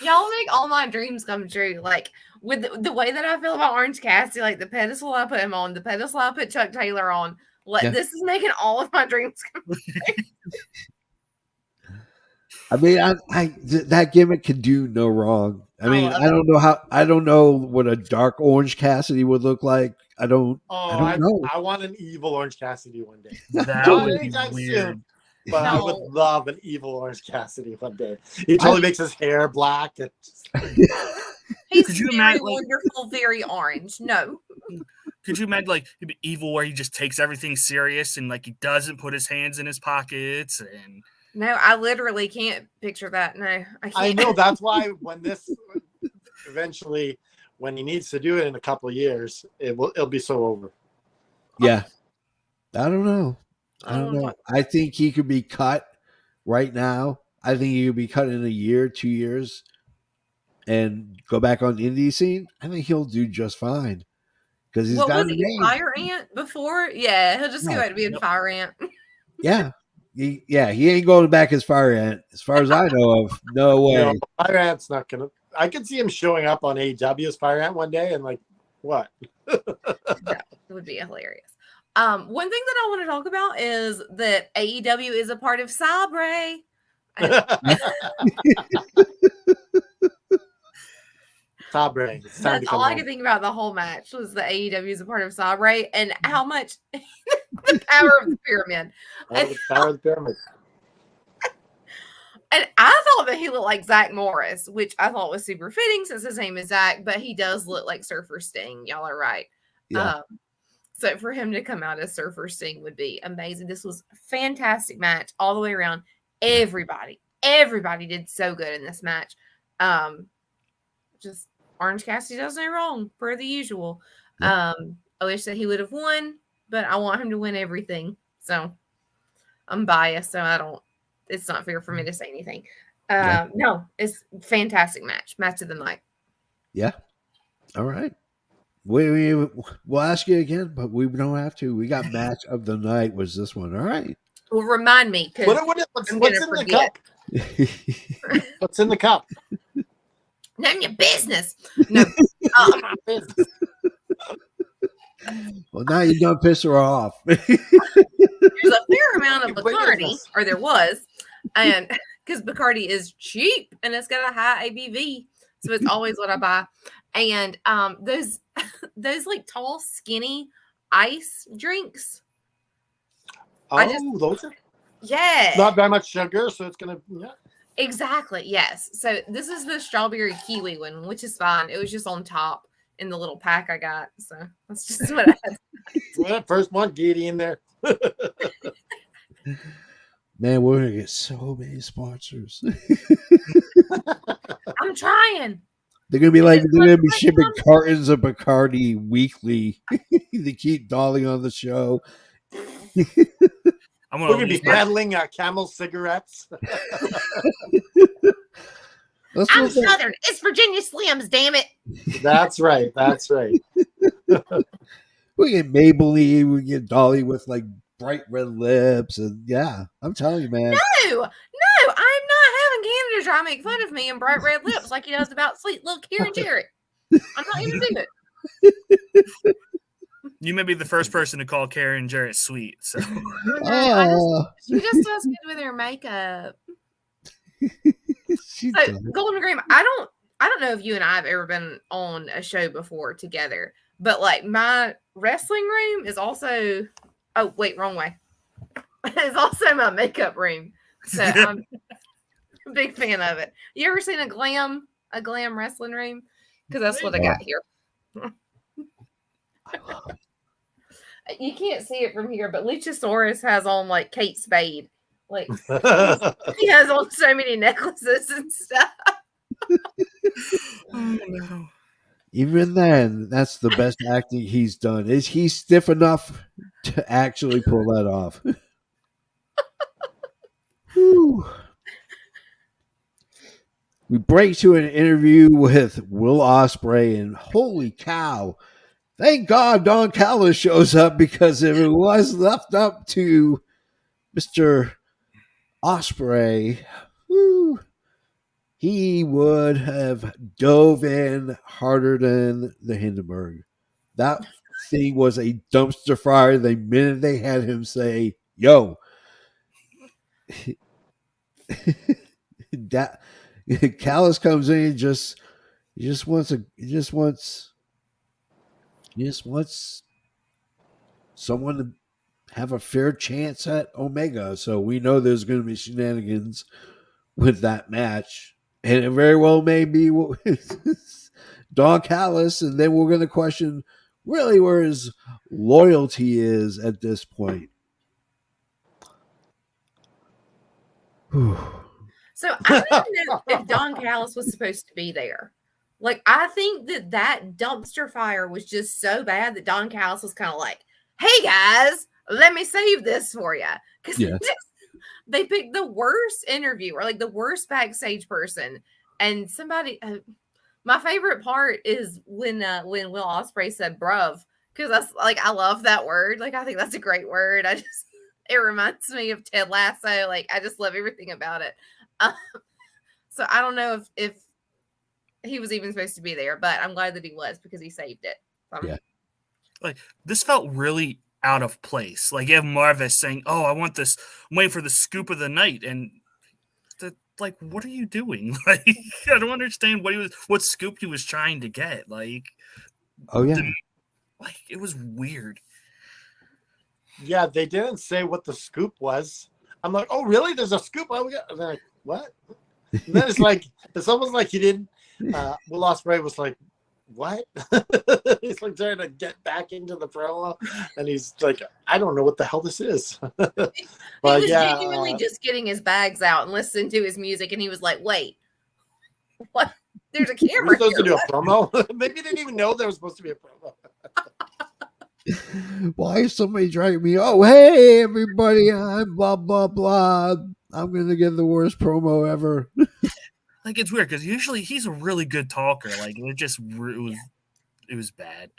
Y'all make all my dreams come true. Like with the way that I feel about Orange Cassidy, like the pedestal I put him on, the pedestal I put Chuck Taylor on. This is making all of my dreams come true. I mean, that gimmick can do no wrong. I mean, I don't know what a dark Orange Cassidy would look like. I don't know. I want an evil Orange Cassidy one day. That would be weird. Soon, but I would love an evil Orange Cassidy one day. He totally makes his hair black. And he's very wonderful, very orange. No. Could you imagine he'd be evil where he just takes everything serious and he doesn't put his hands in his pockets and no, I literally can't picture that. No, I can't. I know that's why when this eventually when he needs to do it in a couple of years, it'll be so over. Yeah. I don't know. I think he could be cut right now. I think he could be cut in a year, 2 years, and go back on the indie scene. I think he'll do just fine because he's got a name. Fire Ant before? Yeah, he'll just go back to being Fire Ant. Yeah. He ain't going back as Fire Ant, as far as I know of. No way. No, Fire Ant's not gonna. I could see him showing up on AEW as Fire Ant one day, and what? That would be hilarious. One thing that I want to talk about is that AEW is a part of Sabre. Sabre. That's all I could think about the whole match was the AEW is a part of Sabre and how much the power of the pyramid. The power of the pyramid. And I thought that he looked like Zach Morris, which I thought was super fitting since his name is Zach, but he does look like Surfer Sting. Y'all are right. Yeah. So for him to come out as Surfer Sting would be amazing. This was a fantastic match all the way around. Everybody did so good in this match. Just Orange Cassidy does no wrong per the usual. I wish that he would have won, but I want him to win everything. So I'm biased, so it's not fair for me to say anything. No, it's a fantastic match of the night. Yeah. All right. We'll ask you again, but we don't have to. We got match of the night was this one. All right. Well, remind me. What's in the cup? What's in the cup? None of your business. No. Well, now you done piss her off. There's a fair amount of Bacardi, or there was, and because Bacardi is cheap and it's got a high ABV, so it's always what I buy. And those like tall, skinny ice drinks. Those are not very much sugar, so it's gonna Exactly, yes. So this is the strawberry kiwi one, which is fine. It was just on top in the little pack I got, so that's just what I had. Well, first one, get in there. Man, we're gonna get so many sponsors. I'm trying. They're gonna be shipping cartons of Bacardi weekly. They keep Dolly on the show. We're gonna be peddling Camel cigarettes. I'm Southern. It's Virginia Slims, damn it. That's right. We get Maybelline, we get Dolly with like bright red lips, and I'm telling you, man. No, I'm not having Canada try to make fun of me and bright red lips like he does about sweet little Karen Jarrett. I'm not even doing it. You may be the first person to call Karen Jarrett sweet. So she just does good with her makeup. So Golden Graham, I don't know if you and I have ever been on a show before together, but like my wrestling room is also wrong way. It's also my makeup room. So I'm a big fan of it. You ever seen a glam wrestling room? Because that's what I got here. You can't see it from here, but Luchasaurus has on like Kate Spade. Like he has on so many necklaces and stuff. Oh, no. Even then, that's the best acting he's done. Is he stiff enough to actually pull that off? We break to an interview with Will Ospreay, and holy cow, thank God Don Callis shows up, because if it was left up to Mr. Ospreay, he would have dove in harder than the Hindenburg. That thing was a dumpster fire the minute they had him say, yo. That Callis comes in and just wants someone to have a fair chance at Omega. So we know there's going to be shenanigans with that match, and it very well may be Don Callis, and then we're going to question really where his loyalty is at this point. So I don't even know if Don Callis was supposed to be there. Like, I think that dumpster fire was just so bad that Don Callis was kind of like, hey guys, let me save this for you. Because they picked the worst interviewer, like the worst backstage person. And somebody, my favorite part is when Will Ospreay said bruv, because that's like, I love that word. Like, I think that's a great word. It reminds me of Ted Lasso. Like, I just love everything about it. So I don't know if he was even supposed to be there, but I'm glad that he was, because he saved it. Like, this felt really out of place. Like, you have Marvis saying, oh, I want this, I'm waiting for the scoop of the night. And like, what are you doing? Like, I don't understand what scoop he was trying to get. Like, oh yeah, like it was weird. Yeah, they didn't say what the scoop was. I'm like, oh really? There's a scoop. Oh, we got. And they're like, what? And then it's almost like he didn't. Will Ospreay was like, what? He's like trying to get back into the promo, and he's like, I don't know what the hell this is. But he was yeah, genuinely just getting his bags out and listening to his music, and he was like, wait, what? There's a camera. We're supposed to do a promo. Maybe he didn't even know there was supposed to be a promo. Why is somebody dragging me? Oh, hey everybody, I'm blah blah blah. I'm gonna get the worst promo ever. Like, it's weird because usually he's a really good talker. Like, it was bad.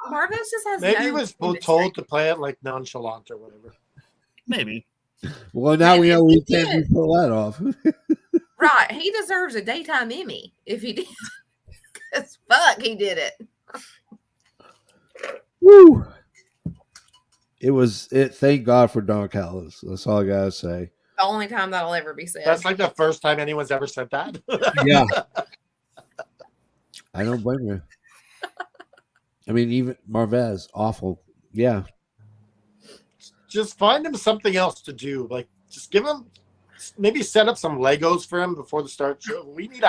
Marvis just has. Maybe he was told to play it like nonchalant or whatever. Maybe. Well, now we know we can't pull that off. Right, he deserves a daytime Emmy if he did. Because fuck, he did it. Woo! Thank God for Don Callis. That's all I gotta say. The only time that'll ever be said. That's like the first time anyone's ever said that. Yeah. I don't blame you. I mean, even Marvez, awful. Yeah. Just find him something else to do. Like, just give him, maybe set up some Legos for him before the start show. We need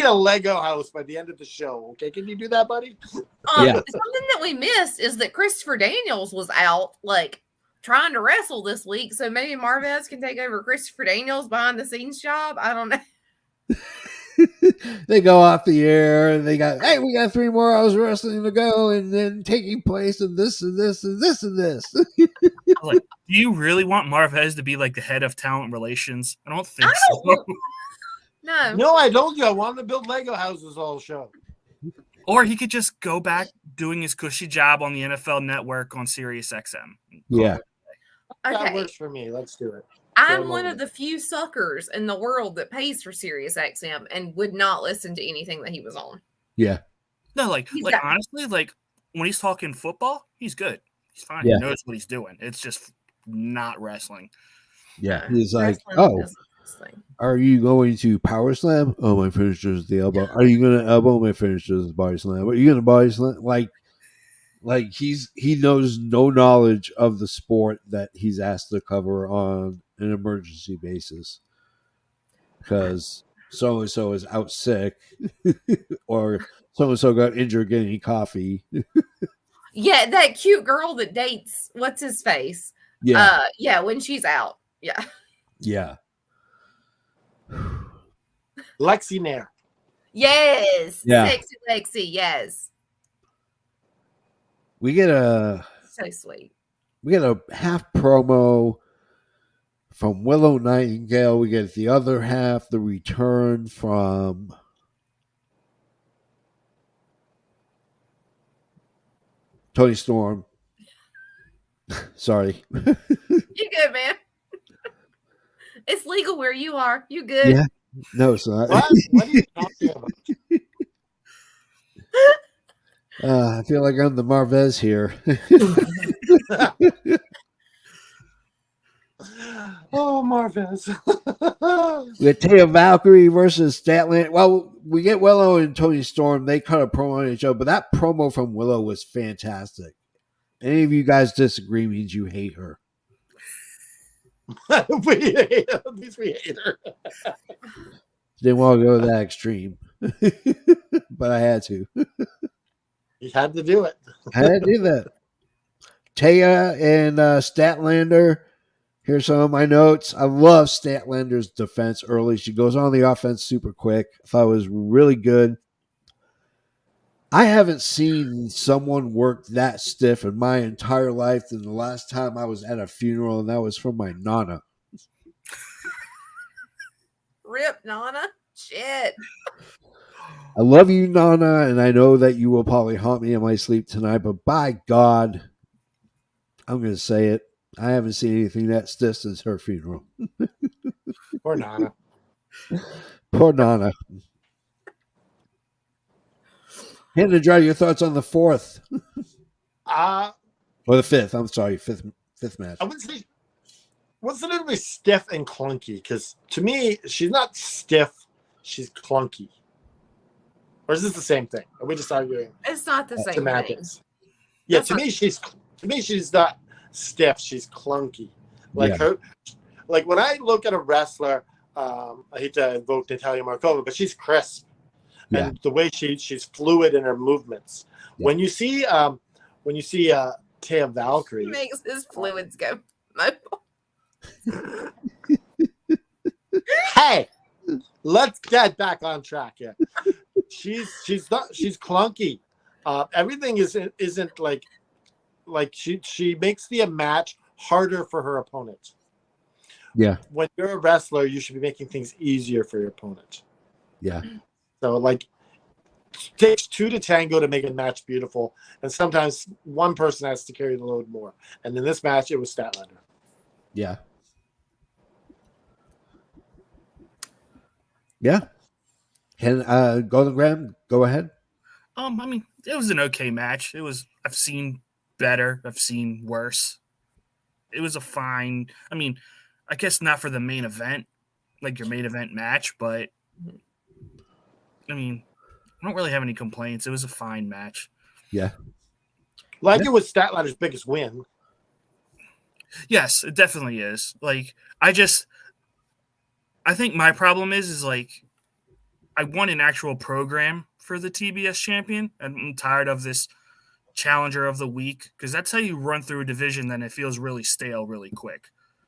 a Lego house by the end of the show. Okay, can you do that, buddy? Yeah. Something that we missed is that Christopher Daniels was out, like, trying to wrestle this week. So maybe Marvez can take over Christopher Daniels' behind the scenes job. I don't know. They go off the air and we got 3 more hours of wrestling to go, and then taking place of this and this and this and this. Like, do you really want Marvez to be like the head of talent relations? I don't think so. No, I told you I wanted to build Lego houses all show. Or he could just go back doing his cushy job on the NFL Network on Sirius XM. Yeah. That works for me. Let's do it. I'm one of the few suckers in the world that pays for Sirius XM and would not listen to anything that he was on. Yeah. No, honestly, like when he's talking football, he's good. He's fine. Yeah. He knows what he's doing. It's just not wrestling. Yeah. He's like, are you going to power slam? Oh, my finisher is the elbow. Are you going to elbow? My finisher is body slam. Are you going to body slam? Like he knows no knowledge of the sport that he's asked to cover on an emergency basis because so-and-so is out sick or so-and-so got injured getting coffee. Yeah, that cute girl that dates what's his face. Yeah, when she's out. Yeah. Yeah. Lexi Nair. Yes. Yeah. Sexy Lexi, yes. We get a half promo from Willow Nightingale. We get the other half, the return from Tony Storm. Sorry. You good, man? It's legal where you are. You good? Yeah. No, it's not. What are you talking about? I feel like I'm the Marvez here. Oh, Marvez. We get Taya Valkyrie versus Statlander. Well, we get Willow and Tony Storm. They cut a promo on each other, but that promo from Willow was fantastic. Any of you guys disagree means you hate her. At least we hate her. Didn't want to go that extreme, but I had to. You had to do it. I had to do that. Taya and Statlander. Here's some of my notes. I love Statlander's defense early. She goes on the offense super quick. I thought it was really good. I haven't seen someone work that stiff in my entire life than the last time I was at a funeral, and that was from my Nana. Rip, Nana. Shit. I love you, Nana, and I know that you will probably haunt me in my sleep tonight, but by God, I'm going to say it. I haven't seen anything that stiff since her funeral. Poor Nana. Poor Nana. Hannah, Dry, your thoughts on the 4th? Or the 5th. I'm sorry, fifth match. I would say what's the difference stiff and clunky? Because to me, she's not stiff, she's clunky. Or is this the same thing? Are we just arguing? It's not the same semantics? thing. Yeah, to me she's not stiff, she's clunky. Like her, like when I look at a wrestler, I hate to invoke Natalia Markova, but she's crisp. And the way she's fluid in her movements. Yeah. When you see Taya Valkyrie, he makes his fluids go. Hey, let's get back on track here. She's clunky. Everything isn't like she makes the match harder for her opponent. Yeah. When you're a wrestler, you should be making things easier for your opponent. Yeah. So like it takes two to tango to make a match beautiful, and sometimes one person has to carry the load more. And in this match, it was Statlander. Yeah. Yeah. Can Golden Graham go ahead? I mean, it was an okay match. I've seen better. I've seen worse. It was a fine. I mean, I guess not for the main event, like your main event match, but I mean, I don't really have any complaints. It was a fine match. Yeah. It was Statlander's biggest win. Yes, it definitely is. Like, I think my problem is like, I want an actual program for the TBS champion. I'm tired of this challenger of the week, because that's how you run through a division. Then it feels really stale really quick.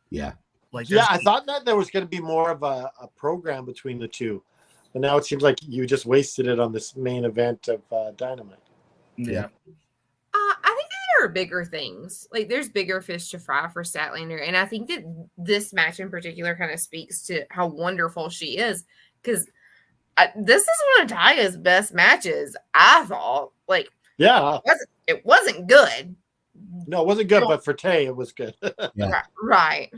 Yeah. I thought that there was going to be more of a program between the two, but now it seems like you just wasted it on this main event of Dynamite. Yeah. I think there are bigger things. Like, there's bigger fish to fry for Statlander, and I think that this match in particular kind of speaks to how wonderful she is, because this is one of Taya's best matches, I thought. Like, yeah, it wasn't good. No, it wasn't good, but for Tay, it was good. Yeah. Right.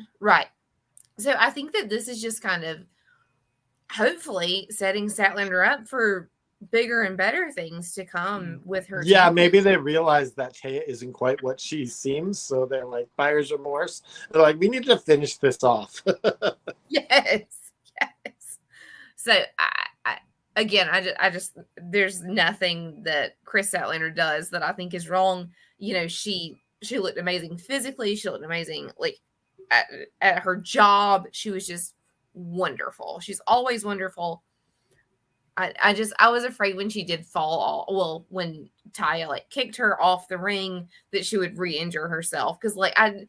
So I think that this is just kind of hopefully setting Statlander up for bigger and better things to come with her. Yeah, maybe they realize that Taya isn't quite what she seems, so they're like buyer's remorse. They're like, we need to finish this off. Yes. So I just there's nothing that Chris Statlander does that I think is wrong. You know, she looked amazing physically. She looked amazing like at her job. She was just wonderful. She's always wonderful. I was afraid when she did fall. Well, when Taya like kicked her off the ring, that she would re-injure herself, because I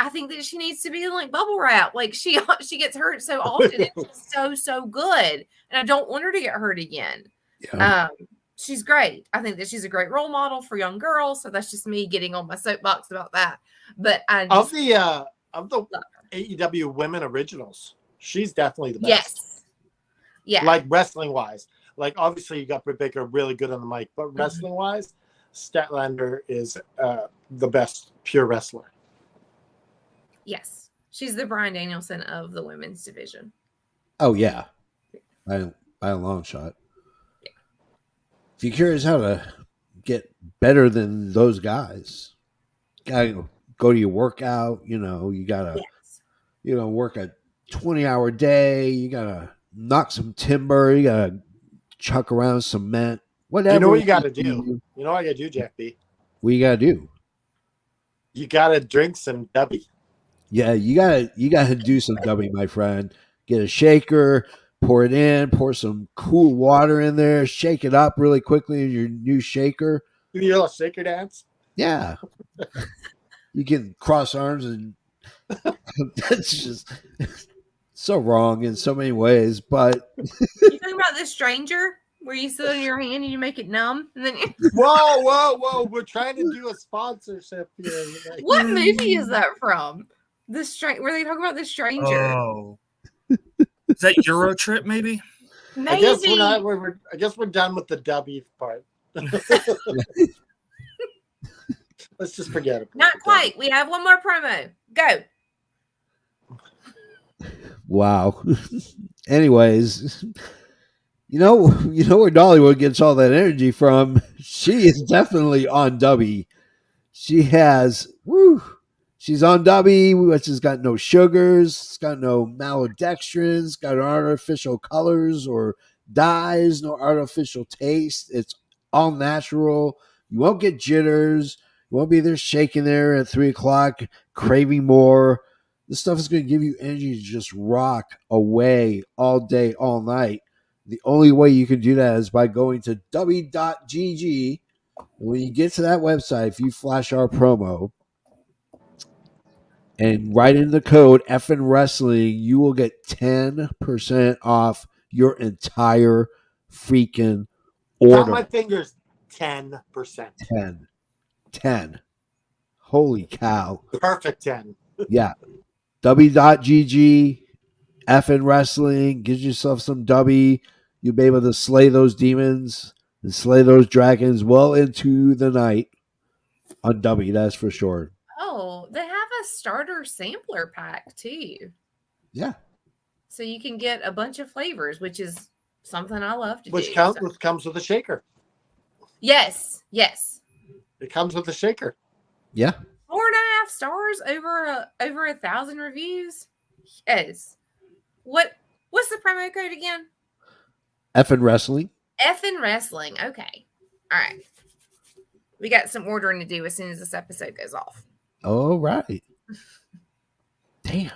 think that she needs to be like bubble wrap. Like she gets hurt so often. It's so good, and I don't want her to get hurt again. Yeah. She's great. I think that she's a great role model for young girls. So that's just me getting on my soapbox about that. But of the AEW Women Originals, she's definitely the best. Yes. Yeah. Like wrestling wise. Like obviously you got Britt Baker really good on the mic, but wrestling wise, Statlander is the best pure wrestler. Yes. She's the Bryan Danielson of the women's division. Oh yeah. By a long shot. Yeah. If you're curious how to get better than those guys, gotta go to your workout, you gotta work a 20-hour day, you gotta knock some timber, you gotta chuck around cement, whatever. You know what you gotta do? You know what I gotta do, JFB? What you gotta do? You gotta drink some Dubby. Yeah, you gotta do some Dubby, my friend. Get a shaker, pour it in, pour some cool water in there, shake it up really quickly in your new shaker. Do your little shaker dance? Yeah. You can cross arms, and that's just so wrong in so many ways, but you talking about The Stranger, where you sit on your hand and you make it numb, and then whoa, we're trying to do a sponsorship here. What movie is that from? Where they talk about The Stranger? Oh, is that Euro Trip? Maybe. Maybe. I guess we're done with the W part. Let's just forget it. Not quite. We have one more promo. Go. Wow. Anyways, you know where Dollywood gets all that energy from. She is definitely on Dubby. She has She's on W, which has got no sugars, it's got no maltodextrins, got no artificial colors or dyes, no artificial taste. It's all natural. You won't get jitters. You won't be there shaking there at 3 o'clock, craving more. This stuff is going to give you energy to just rock away all day, all night. The only way you can do that is by going to w.gg. When you get to that website, if you flash our promo, and write in the code Effin Wrestling, you will get 10% off your entire freaking order. Count my fingers, 10%. 10. Holy cow. Perfect 10. Yeah. W.gg, Effin Wrestling, get yourself some W. You'll be able to slay those demons and slay those dragons well into the night on W, that's for sure. Oh, they have a starter sampler pack too. Yeah. So you can get a bunch of flavors, which is something I love to do. Which comes with a shaker. Yes. It comes with a shaker. Yeah. 4.5 stars, over 1,000 reviews. Yes. What's the promo code again? Effin Wrestling. Effin Wrestling. Okay. All right. We got some ordering to do as soon as this episode goes off. All right. Damn.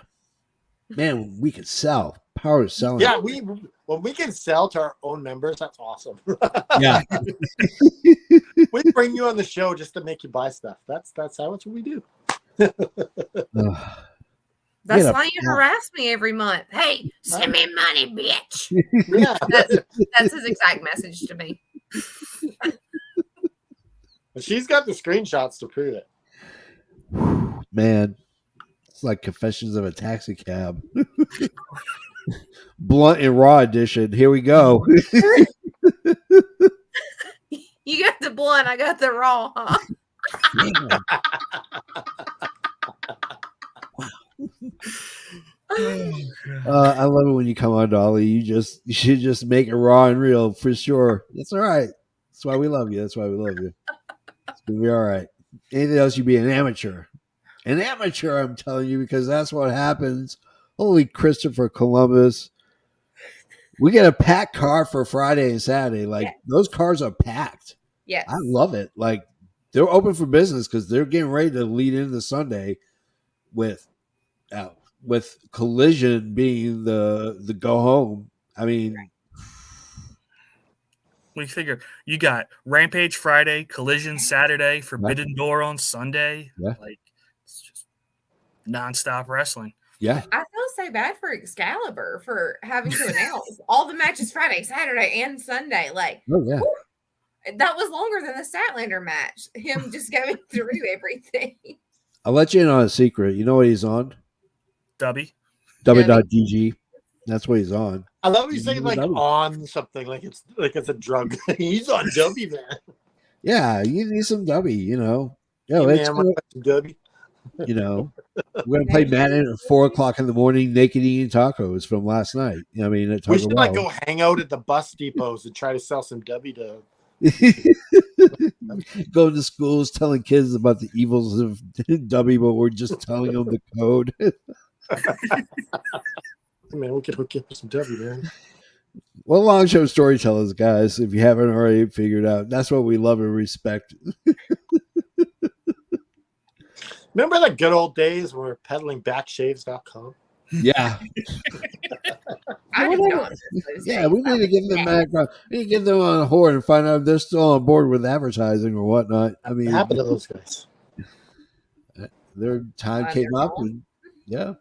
Man, we could sell. Power of selling. Yeah, when we can sell to our own members, that's awesome. Yeah. We bring you on the show just to make you buy stuff. That's how it's what we do. That's why you harass me every month. Hey, send me money, bitch. Yeah. That's his exact message to me. She's got the screenshots to prove it. Man, it's like Confessions of a Taxi Cab. Blunt and Raw edition. Here we go. You got the blunt, I got the raw, huh? I love it when you come on, Dolly. You should just make it raw and real for sure. That's all right. That's why we love you. That's why we love you. It's gonna be all right. Anything else, you'd be an amateur. An amateur, I'm telling you, because that's what happens. Holy Christopher Columbus. We get a packed car for Friday and Saturday. Like, those cars are packed. Yes. I love it. Like, they're open for business because they're getting ready to lead into Sunday with Collision being the go home. I mean, we figure you got Rampage Friday, Collision Saturday, Forbidden Door on Sunday. Yeah. Like, it's just nonstop wrestling. Yeah. I feel so bad for Excalibur for having to announce all the matches Friday, Saturday, and Sunday. Like, whew, that was longer than the Statlander match. Him just going through everything. I'll let you in on a secret. You know what he's on? W.gg. That's what he's on. I love you saying like on something, like it's a drug. He's on W, man. Yeah, you need some W, you know. Yo, it's W. You know, we're gonna play Madden at 4 o'clock in the morning, naked eating tacos from last night. I mean, we should like go hang out at the bus depots and try to sell some W to. Go to schools telling kids about the evils of W, but we're just telling them the code. Man, we could hook you up with some W, man. Well, long show storytellers, guys, if you haven't already figured out, that's what we love and respect. Remember the good old days when we were peddling backshaves.com? Yeah. Yeah, we need to give them back. We need to get them on a horn and find out if they're still on board with advertising or whatnot. I mean, what happened to those guys? Their time came up, and yeah.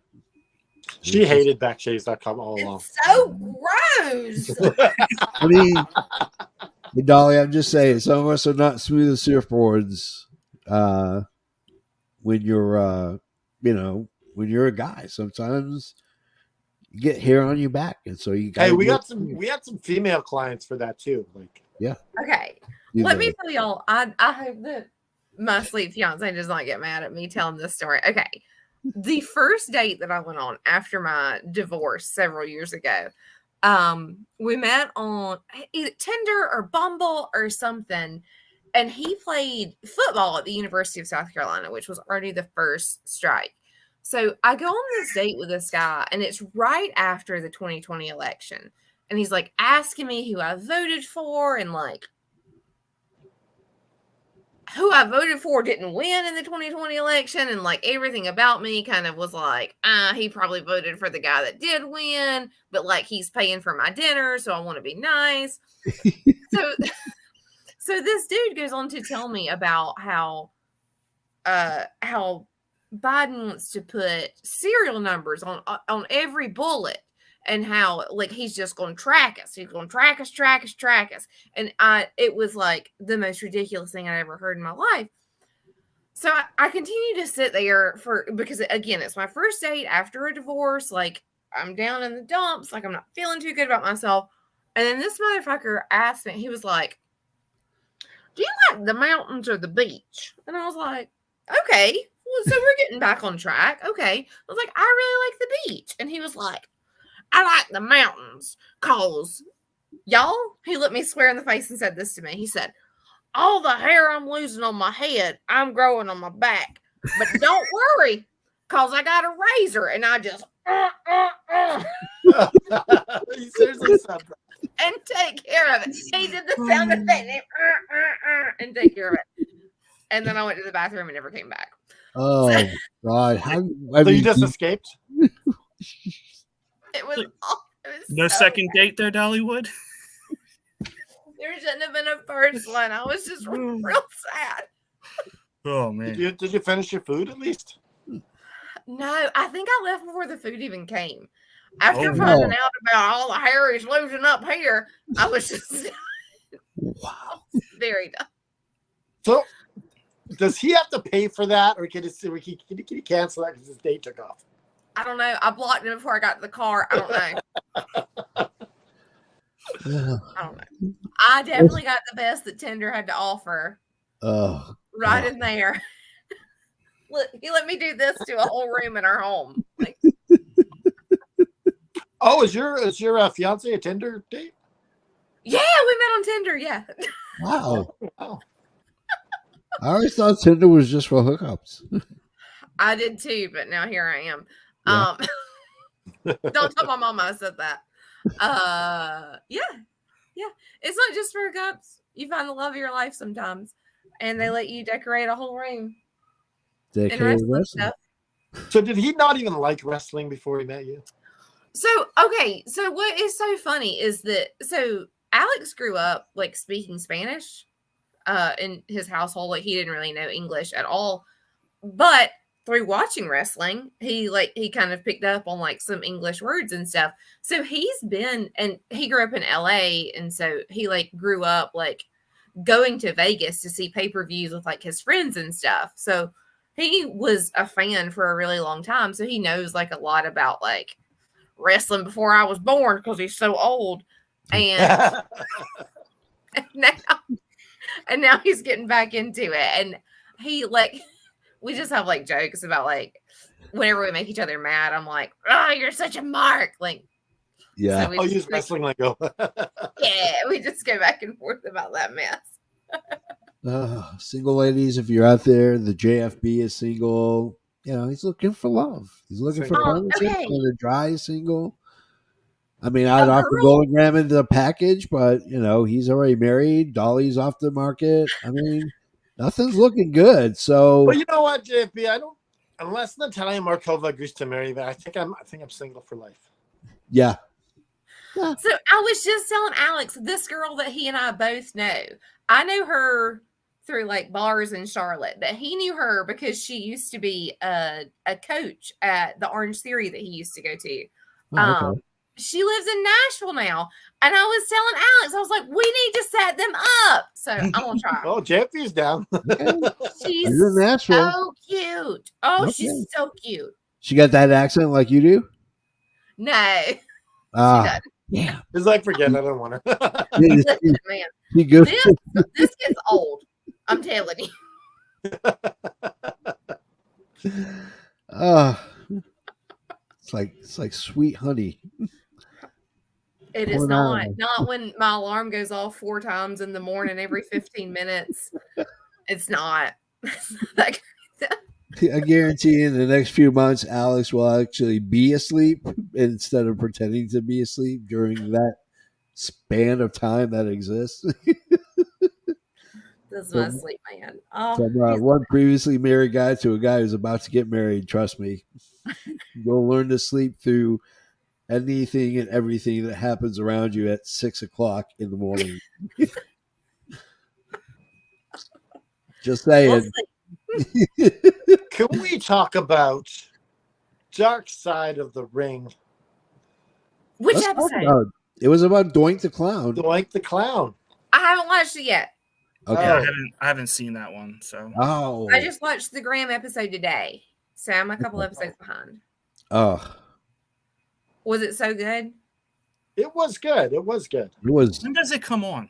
She hated backshaves.com all along. It's so gross. I mean, hey, Dolly, I'm just saying, some of us are not smooth as surfboards when you're, when you're a guy. Sometimes you get hair on your back, and so you. Hey, we had some female clients for that too. Like, yeah. Okay, let me tell y'all. I hope that my sweet fiance does not get mad at me telling this story. Okay. The first date that I went on after my divorce several years ago, we met on either Tinder or Bumble or something. And he played football at the University of South Carolina, which was already the first strike. So I go on this date with this guy, and it's right after the 2020 election. And he's like asking me who I voted for, and like who I voted for didn't win in the 2020 election. And like everything about me kind of was like, he probably voted for the guy that did win, but like he's paying for my dinner, so I want to be nice. So this dude goes on to tell me about how Biden wants to put serial numbers on every bullet, and how like he's just going to track us. He's going to track us. And it was like the most ridiculous thing I'd ever heard in my life. So I continue to sit there because again, it's my first date after a divorce. Like I'm down in the dumps. Like I'm not feeling too good about myself. And then this motherfucker asked me, he was like, do you like the mountains or the beach? And I was like, okay. Well, so we're getting back on track. Okay. I was like, I really like the beach. And he was like, I like the mountains because y'all, he looked me square in the face and said this to me. He said, all the hair I'm losing on my head, I'm growing on my back. But don't worry, because I got a razor and I just He seriously said that. And take care of it. He did the sound effect and take care of it. And then I went to the bathroom and never came back. Oh God! So you just escaped? It was no so second date there, Dollywood. There shouldn't have been a first one. I was just real sad. Oh man! Did you finish your food at least? No, I think I left before the food even came. After finding out about all the hair he's losing up here, I was just very done. So, does he have to pay for that, or can he cancel that because his date took off? I don't know. I blocked him before I got to the car. I don't know. I don't know. I definitely got the best that Tinder had to offer. Right in there. Look, he let me do this to a whole room in our home. Like, oh, is your fiance a Tinder date? Yeah, we met on Tinder. Yeah. Wow. Wow. I always thought Tinder was just for hookups. I did too, but now here I am. Yeah. Don't tell my mama I said that. Yeah. It's not just for hookups. You find the love of your life sometimes, and they let you decorate a whole room. And wrestling stuff. So did he not even like wrestling before he met you? So what is so funny is that Alex grew up like speaking Spanish in his household. Like he didn't really know English at all, but through watching wrestling, he kind of picked up on like some English words and stuff. So he grew up in LA, and so he like grew up like going to Vegas to see pay-per-views with like his friends and stuff. So he was a fan for a really long time. So he knows like a lot about like wrestling before I was born because he's so old. And now he's getting back into it. And he like, we just have like jokes about like whenever we make each other mad, I'm like, oh, you're such a mark. Like, yeah. I'll use wrestling lingo. Yeah, we just go back and forth about that mess. Single ladies, if you're out there, the JFB is single. You know, he's looking for love. He's looking for partnership. Okay. And the Dry is single. I mean, I'd offer Golden Graham into the package, but you know, he's already married. Dolly's off the market. I mean, nothing's looking good. So, but you know what, JFB? I don't. Unless Natalia Markova agrees to marry me, I think I'm single for life. Yeah. So I was just telling Alex, this girl that he and I both know. I know her through like bars in Charlotte, but he knew her because she used to be a coach at the Orange Theory that he used to go to. Okay. She lives in Nashville now. And I was telling Alex, I was like, we need to set them up. So I'm going to try. Oh, JFB's down. She's in Nashville. So cute. Oh, Okay. She's so cute. She got that accent like you do? No. Ah, yeah. It's like, forget it. I don't want her. Listen, man. This gets old. I'm telling you. It's like sweet honey. It is not when my alarm goes off 4 times in the morning every 15 minutes. It's not. That I guarantee in the next few months, Alex will actually be asleep instead of pretending to be asleep during that span of time that exists. This is my sleep man. From one previously married guy to a guy who's about to get married, trust me, you'll learn to sleep through anything and everything that happens around you at 6 o'clock in the morning. Just saying. Can we talk about Dark Side of the Ring? Which episode? It was about Doink the Clown. Doink the Clown. I haven't watched it yet. Okay. I haven't seen that one. So I just watched the Graham episode today. So I'm a couple episodes behind. Oh. Was it so good? It was good. It was good. It was. When does it come on?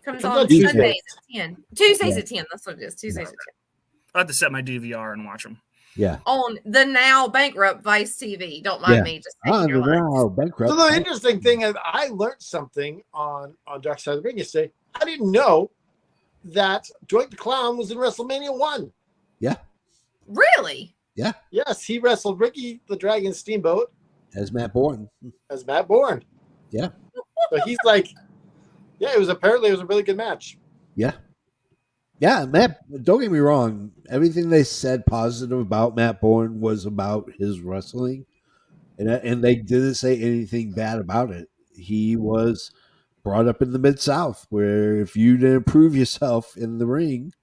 Comes on Sundays at 10. Tuesdays at 10. That's what it is. Tuesdays at 10. I have to set my DVR and watch them. Yeah. On the now bankrupt Vice TV. Don't mind me. Just bankrupt. So the interesting thing is I learned something on Dark Side of the Ring yesterday. I didn't know that Doink the Clown was in WrestleMania 1. Yeah. Really? Yeah. Yes, he wrestled Ricky the Dragon Steamboat. As Matt Bourne. Yeah. So he's like, yeah, it was a really good match. Yeah. Yeah, Matt, don't get me wrong. Everything they said positive about Matt Bourne was about his wrestling. And they didn't say anything bad about it. He was brought up in the Mid-South, where if you didn't prove yourself in the ring,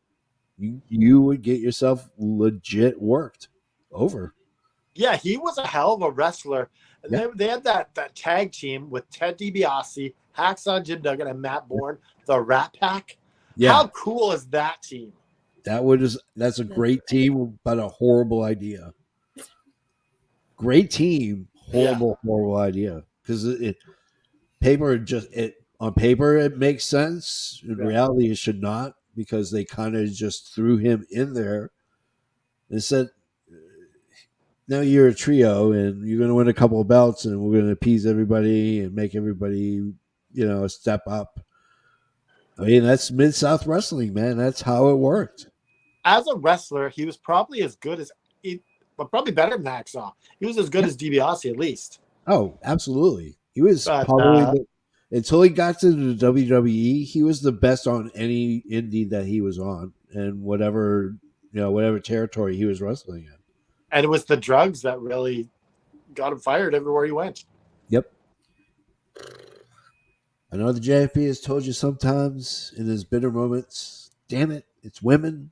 you would get yourself legit worked over. Yeah, he was a hell of a wrestler. And they had that tag team with Ted DiBiase, Hacksaw Jim Duggan, and Matt Bourne, the Rat Pack. Yeah. How cool is that team? That's a great team, but a horrible idea. Great team, horrible idea. Because on paper it makes sense. In reality, it should not, because they kind of just threw him in there and said, now you're a trio and you're going to win a couple of belts and we're going to appease everybody and make everybody, step up. I mean, that's Mid-South wrestling, man. That's how it worked. As a wrestler, he was probably as good as, but probably better than Hacksaw. He was as good as DiBiase, at least. Oh, absolutely. He was probably until he got to the WWE, he was the best on any indie that he was on, and whatever territory he was wrestling in. And it was the drugs that really got him fired everywhere he went. Yep. I know the JFB has told you sometimes in his bitter moments, damn it, it's women.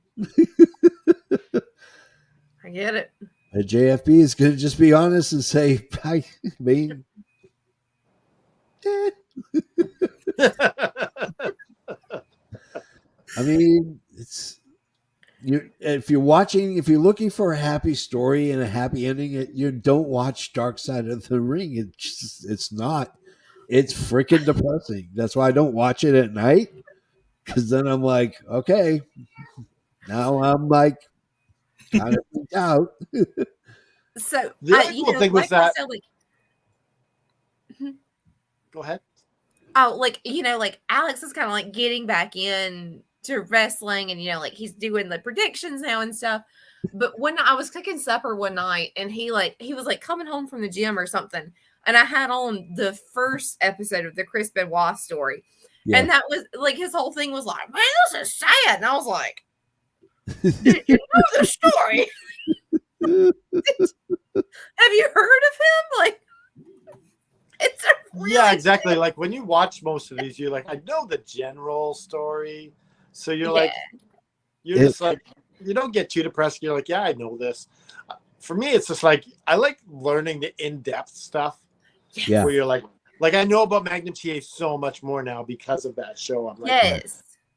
I get it. The JFB is going to just be honest and say, I mean, it's if you're looking for a happy story and a happy ending, you don't watch Dark Side of the Ring. It's not. It's freaking depressing. That's why I don't watch it at night, because then I'm like, okay, now I'm like kind of freaked out. So the other cool thing was that. Go ahead. Oh, like Alex is kind of like getting back in to wrestling, and he's doing the predictions now and stuff. But when I was cooking supper one night, and he was coming home from the gym or something, and I had on the first episode of the Chris Benoit story, and that was his whole thing was like, man, this is sad, and I was like, did you know the story? Have you heard of him? It's really exactly. Like when you watch most of these, you're like, I know the general story. So you're just like, you don't get too depressed. You're like, yeah, I know this. For me, it's just like, I like learning the in-depth stuff. Yeah. Where you're like I know about Magnum TA so much more now because of that show. I'm like,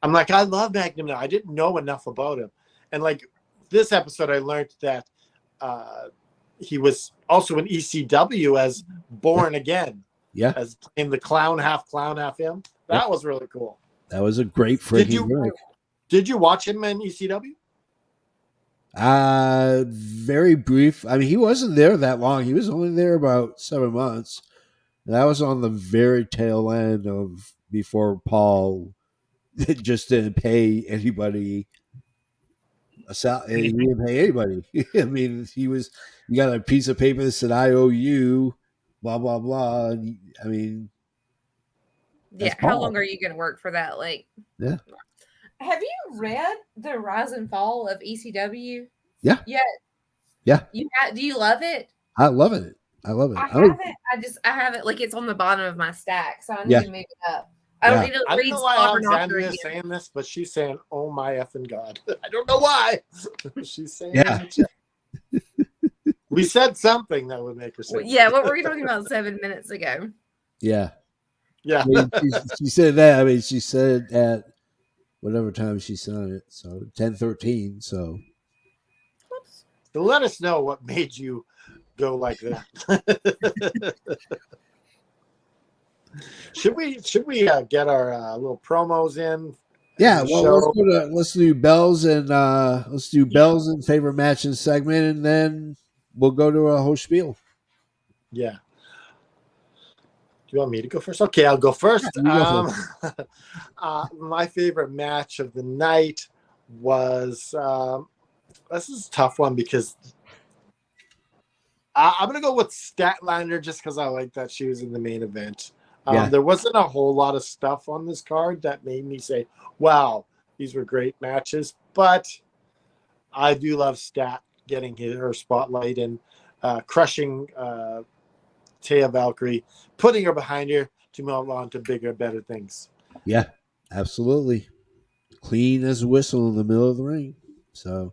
I'm like, I love Magnum now. I didn't know enough about him. And like this episode, I learned that he was also in ECW as Born Again. Yeah. As in the clown, half him. That was really cool. That was a great freaking gimmick. Did you watch him in ECW? Very brief. I mean, he wasn't there that long. He was only there about 7 months. That was on the very tail end of before Paul just didn't pay anybody a salary. He didn't pay anybody. I mean, you got a piece of paper that said I owe you, blah blah blah. And, I mean, yeah. How long are you going to work for that? Like, yeah. Have you read The Rise and Fall of ECW? Yeah. Yeah. Do you love it? I love it. I love it. I have it. Like, it's on the bottom of my stack, so I need to move it up. I don't need to read. I don't know why Alexandria is saying this, but she's saying, "Oh my effing god!" I don't know why. She's saying, "Yeah." We said something that would make her say. Yeah, what were we talking about 7 minutes ago? Yeah. Yeah. I mean, she said that. I mean, she said it at whatever time she said it. So 10:13. So let us know what made you go like that. Should we get our little promos in? Yeah, well, let's do bells and favorite matches segment, and then we'll go to a whole spiel. Yeah. Do you want me to go first? Okay, I'll go first. Yeah, my favorite match of the night was this is a tough one because I'm going to go with Statlander just because I like that she was in the main event. There wasn't a whole lot of stuff on this card that made me say, wow, these were great matches. But I do love Stat getting her spotlight and crushing Taya Valkyrie, putting her behind her to move on to bigger, better things. Yeah, absolutely. Clean as a whistle in the middle of the ring. So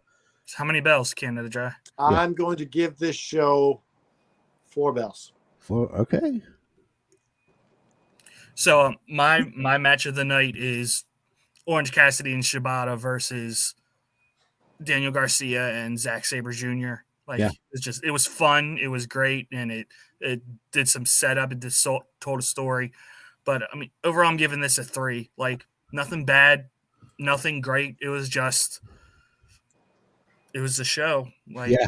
how many bells, Canada Dry? I'm going to give this show 4 bells. 4, okay. So my match of the night is Orange Cassidy and Shibata versus Daniel Garcia and Zack Sabre Jr. It was fun, it was great, and it did some setup, it told a story. But I mean, overall, I'm giving this a 3. Like, nothing bad, nothing great. It was a show. Like, yeah.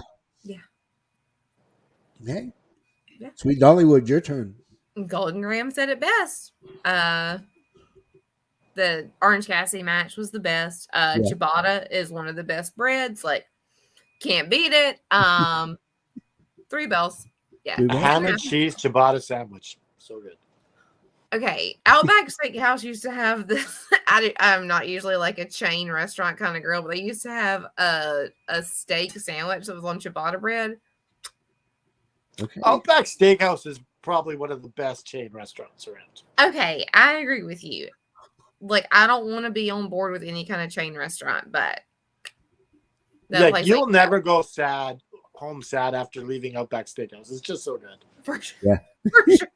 Okay. Yeah. Sweet Dollywood, your turn. Golden Graham said it best. The Orange Cassidy match was the best. Ciabatta is one of the best breads. Like, can't beat it. 3 bells. Yeah. Ham and cheese ciabatta sandwich. So good. Okay. Outback Steakhouse used to have this. I'm not usually like a chain restaurant kind of girl, but they used to have a steak sandwich that was on ciabatta bread. Okay. Outback Steakhouse is probably one of the best chain restaurants around. Okay, I agree with you. Like, I don't want to be on board with any kind of chain restaurant, but you'll never go home sad after leaving Outback Steakhouse. It's just so good. For sure. Yeah. For sure.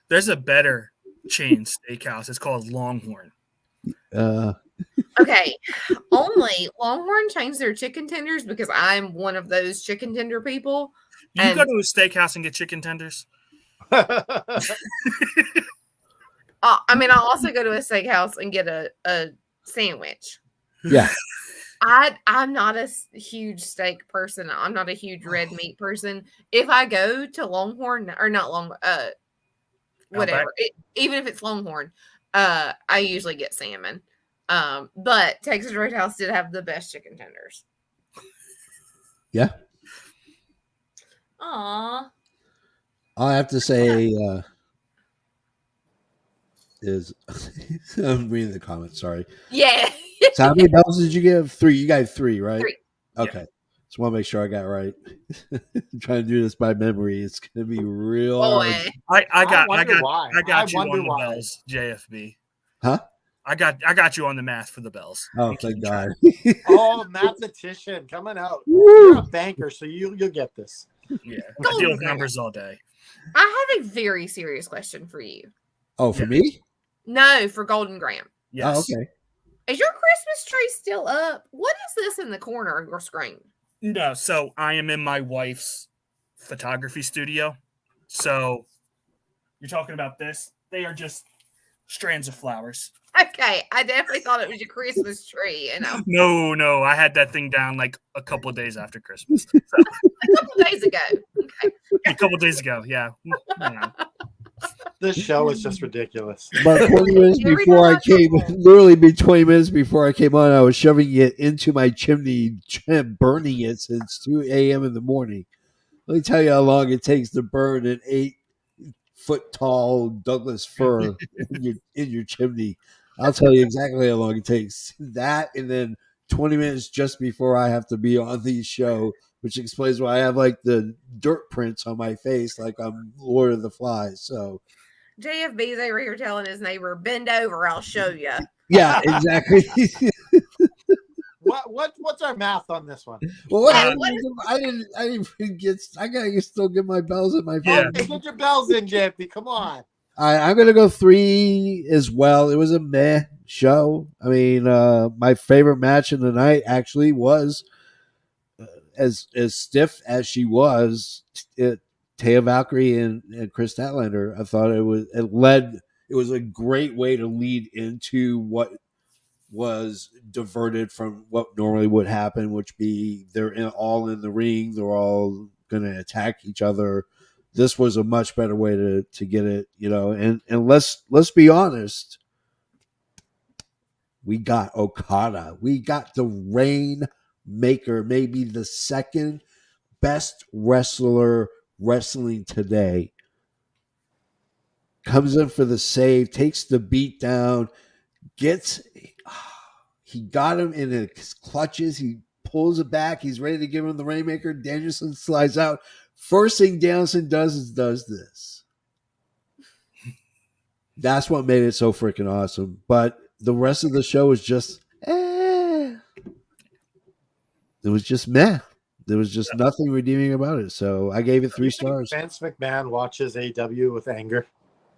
There's a better chain steakhouse. It's called Longhorn. Okay. Only Longhorn changed their chicken tenders because I'm one of those chicken tender people. You go to a steakhouse and get chicken tenders? I mean, I'll also go to a steakhouse and get a sandwich. Yeah. I'm not a huge steak person. I'm not a huge red meat person. If I go to Longhorn or not whatever, even if it's Longhorn, I usually get salmon. But Texas Roadhouse did have the best chicken tenders. Yeah. Aw. All I have to say is I'm reading the comments. Sorry. Yeah. So how many bells did you give? 3. You got 3, right? 3. Okay. Yeah. Just want to make sure I got it right. I'm trying to do this by memory. It's going to be real hard. I got you on the bells, JFB. Huh? I got you on the math for the bells. Oh, thank God. Mathematician coming out. You're a banker, so you'll get this. Yeah. I deal with numbers all day. I have a very serious question for you. Oh, for me? No, for Golden Graham. Yes. Oh, okay. Is your Christmas tree still up? What is this in the corner of your screen? No, so I am in my wife's photography studio. So you're talking about this? They are just strands of flowers. Okay, I definitely thought it was your Christmas tree. No, I had that thing down like a couple of days after Christmas. So. A couple of days ago. Okay. A couple of days ago, yeah. This show is just ridiculous. About 20 minutes before I came, literally be 20 minutes before I came on, I was shoving it into my chimney, burning it since 2 a.m. in the morning. Let me tell you how long it takes to burn an 8-foot tall Douglas fir in your chimney. I'll tell you exactly how long it takes. That, and then 20 minutes just before I have to be on the show, which explains why I have like the dirt prints on my face, like I'm Lord of the Flies. So JFB's over here telling his neighbor, "Bend over, I'll show you." yeah, exactly. What's our math on this one? Well, I didn't even get. I gotta still get my bells in my face. Yeah. Okay, get your bells in, JFB. Come on. I'm gonna go 3 as well. It was a meh show. I mean, my favorite match of the night actually was as stiff as she was. Taya Valkyrie and Chris Statlander. I thought it was a great way to lead into what was diverted from what normally would happen, which be they're all in the ring, they're all going to attack each other. This was a much better way to get it, and let's be honest. We got Okada. We got the Rainmaker, maybe the second best wrestler wrestling today. Comes in for the save, takes the beat down, he got him in his clutches. He pulls it back. He's ready to give him the Rainmaker. Danielson slides out. First thing Danielson does is does this. That's what made it so freaking awesome. But the rest of the show was just, It was just meh. There was just nothing redeeming about it. So I gave it 3 stars. Vince McMahon watches AEW with anger.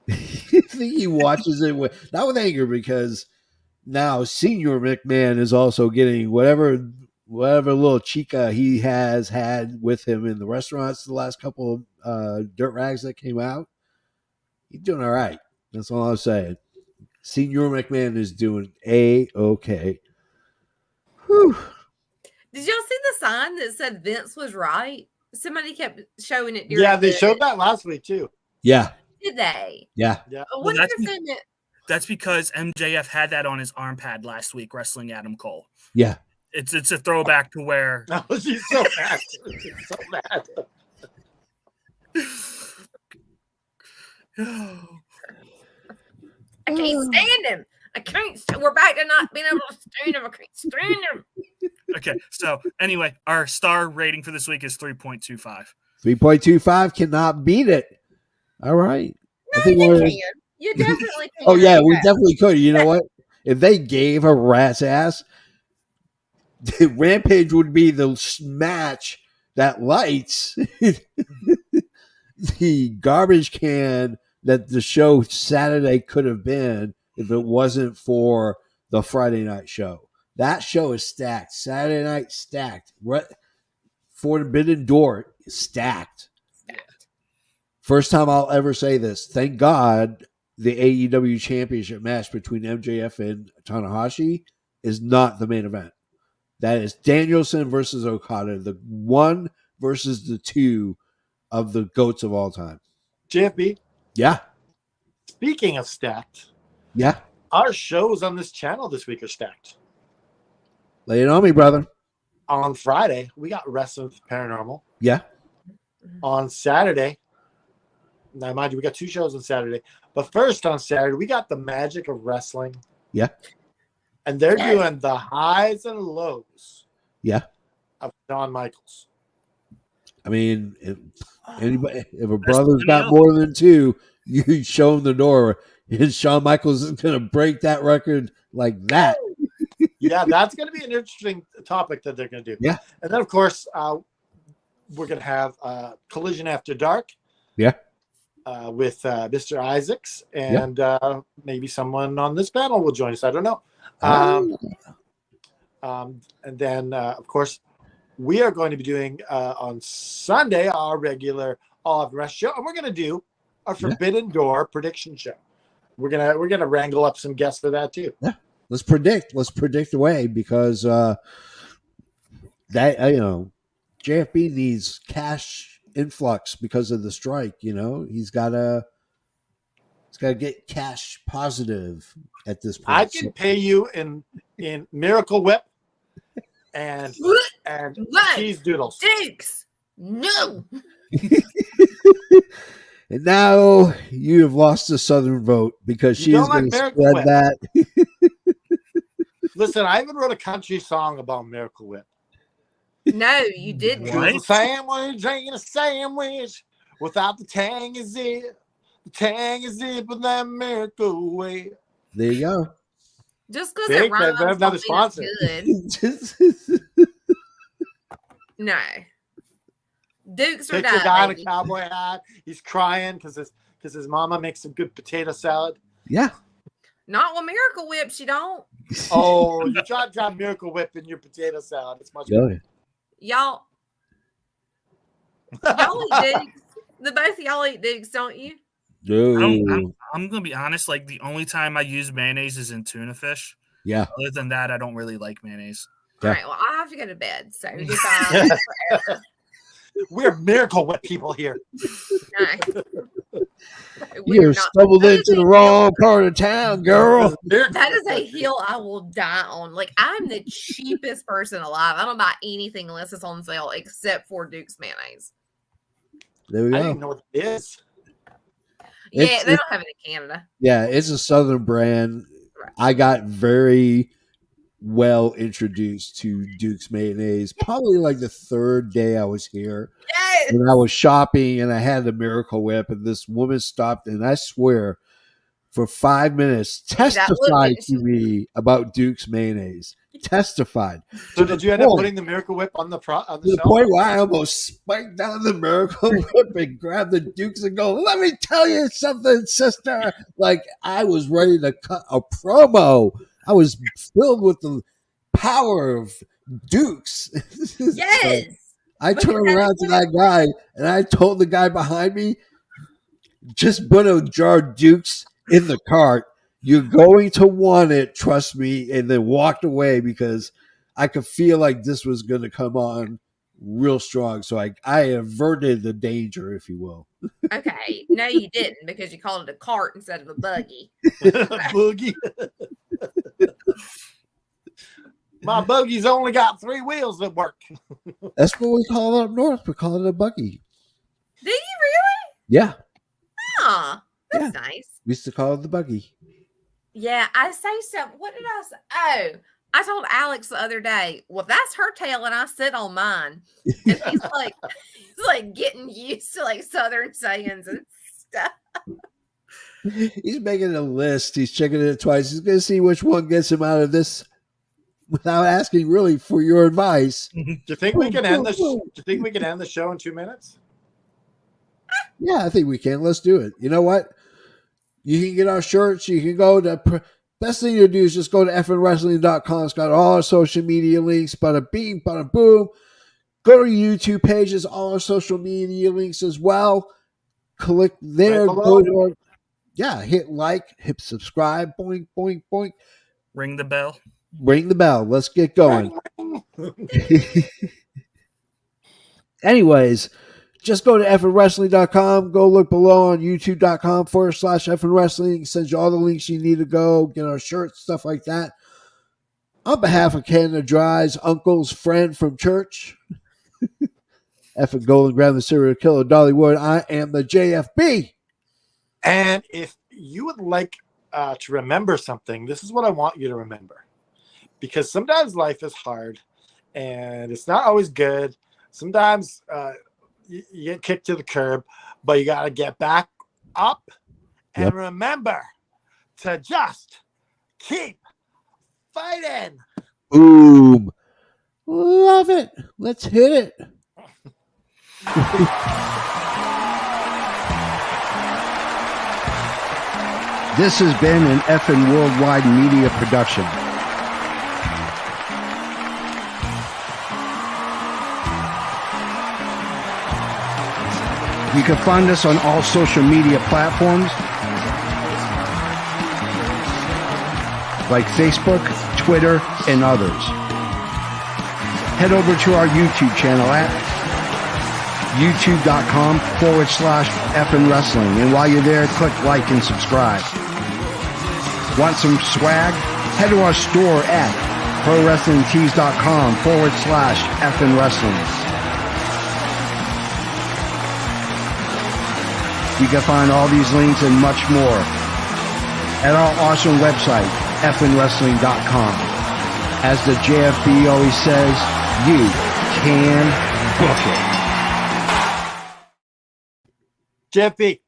I think he watches it not with anger, because now Senior McMahon is also getting whatever little chica he has had with him in the restaurants the last couple of dirt rags that came out. He's doing all right. That's all I'm saying. Senior McMahon is doing A-okay. Whew. Did y'all see the sign that said Vince was right? Somebody kept showing it. Yeah, they showed that last week too. Yeah. Did they? Yeah. Well, that's because MJF had that on his arm pad last week wrestling Adam Cole. Yeah. It's a throwback to where she's so mad. She's so mad. I can't stand him. We're back to not being able to stand him. I can't stand him. Okay, so anyway, our star rating for this week is 3.25. 3.25 cannot beat it. All right. No, you can. You definitely can. Oh, yeah, we definitely could. You know what? If they gave a rat's ass, Rampage would be the match that lights the garbage can that the show Saturday could have been if it wasn't for the Friday night show. That show is stacked. Saturday night stacked. Forbidden Door is stacked. First time I'll ever say this. Thank God the AEW Championship match between MJF and Tanahashi is not the main event. That is Danielson versus Okada, the 1 versus the 2 of the GOATs of all time. JFB? Yeah. Speaking of stacked. Yeah. Our shows on this channel this week are stacked. Lay it on me, brother. On Friday, we got Wrestling with Paranormal. Yeah. On Saturday, now mind you, we got 2 shows on Saturday. But first on Saturday, we got The Magic of Wrestling. Yeah. And they're doing the highs and lows. Yeah. Of Shawn Michaels. I mean, if a brother's got more than 2, you show him the door. And Shawn Michaels is going to break that record like that. Yeah, that's going to be an interesting topic that they're going to do. Yeah. And then, of course, we're going to have Collision After Dark. Yeah. With Mr. Isaacs. And maybe someone on this panel will join us. I don't know. And then, of course, we are going to be doing on Sunday our regular All of the Rest show, and we're going to do our Forbidden Door prediction show. We're gonna wrangle up some guests for that too. Yeah, let's predict away, because that JFB needs cash influx because of the strike. He's got to It's got to get cash positive at this point. I can pay you in Miracle Whip and cheese doodles. Dukes, no. And now you have lost the Southern vote because she is going to spread that. Listen, I even wrote a country song about Miracle Whip. No, you didn't. A sandwich ain't a sandwich without the tang is it. The tang is it with that Miracle Whip. There you go. Just because it rhymes another sponsor. Good. No. Dukes are Picture a guy in a cowboy hat. He's crying because his mama makes a good potato salad. Yeah. Not with Miracle Whip, you don't. Oh, you try to drop Miracle Whip in your potato salad. It's much better. Y'all eat Dukes. The both of y'all eat Dukes, don't you? No. I'm gonna be honest. Like the only time I use mayonnaise is in tuna fish. Yeah. Other than that, I don't really like mayonnaise. Yeah. All right. Well, I have to go to bed. So goodbye forever. We're Miracle Whip people here. No. You're stumbled into the wrong part of town, girl. That is a hill I will die on. Like, I'm the cheapest person alive. I don't buy anything unless it's on sale except for Duke's mayonnaise. There we go. I didn't know what it is. Yeah, they don't have it in Canada. Yeah, it's a Southern brand. Right. I got very well introduced to Duke's mayonnaise probably like the third day I was here. Yes. When I was shopping and I had the Miracle Whip and this woman stopped and I swear for 5 minutes testified to me about Duke's mayonnaise. Testified. So did you end up putting the Miracle Whip on the shelf? To the point where I almost spiked down the Miracle Whip and grabbed the Dukes and go, let me tell you something, sister. Like I was ready to cut a promo. I was filled with the power of Dukes. Yes. So I turned around to that guy and I told the guy behind me, just put a jar of Dukes in the cart. You're going to want it, trust me, and then walked away because I could feel like this was going to come on real strong. So I averted the danger, if you will. Okay. No, you didn't because you called it a cart instead of a buggy. Boogie. My buggy's only got 3 wheels that work. That's what we call it up north. We call it a buggy. Do you really? Yeah. Oh, that's nice. We used to call it the buggy. Yeah, I say so. What did I say? Oh, I told Alex the other day, well, that's her tail and I sit on mine. And he's like getting used to like Southern sayings and stuff. He's making a list. He's checking it twice. He's going to see which one gets him out of this without asking really for your advice. Do you think we can end the show in 2 minutes? Yeah, I think we can. Let's do it. You know what? You can get our shirts. You can go to best thing to do is just go to fnwrestling.com. It's got all our social media links. Bada bing, bada boom. Go to YouTube pages, all our social media links as well. Click there. Go to hit like, hit subscribe, boink, boink, boink. Ring the bell. Ring the bell. Let's get going. Anyways, just go to fnwrestling.com. Go look below on youtube.com/fnwrestling. Send you all the links you need to go. Get our shirts, stuff like that. On behalf of Canada Dry's uncle's friend from church, Effin Golden, grab the serial killer, Dollywood. I am the JFB. And if you would like to remember something, this is what I want you to remember. Because sometimes life is hard and it's not always good. Sometimes you get kicked to the curb, but you got to get back up and remember to just keep fighting. Boom. Love it. Let's hit it. This has been an effing worldwide media production. You can find us on all social media platforms like Facebook, Twitter, and others. Head over to our YouTube channel at youtube.com/effing wrestling. And while you're there, click like and subscribe. Want some swag? Head to our store at prowrestlingtees.com/effing wrestling. You can find all these links and much more at our awesome website, effingwrestling.com. As the JFB always says, you can book it. JFB.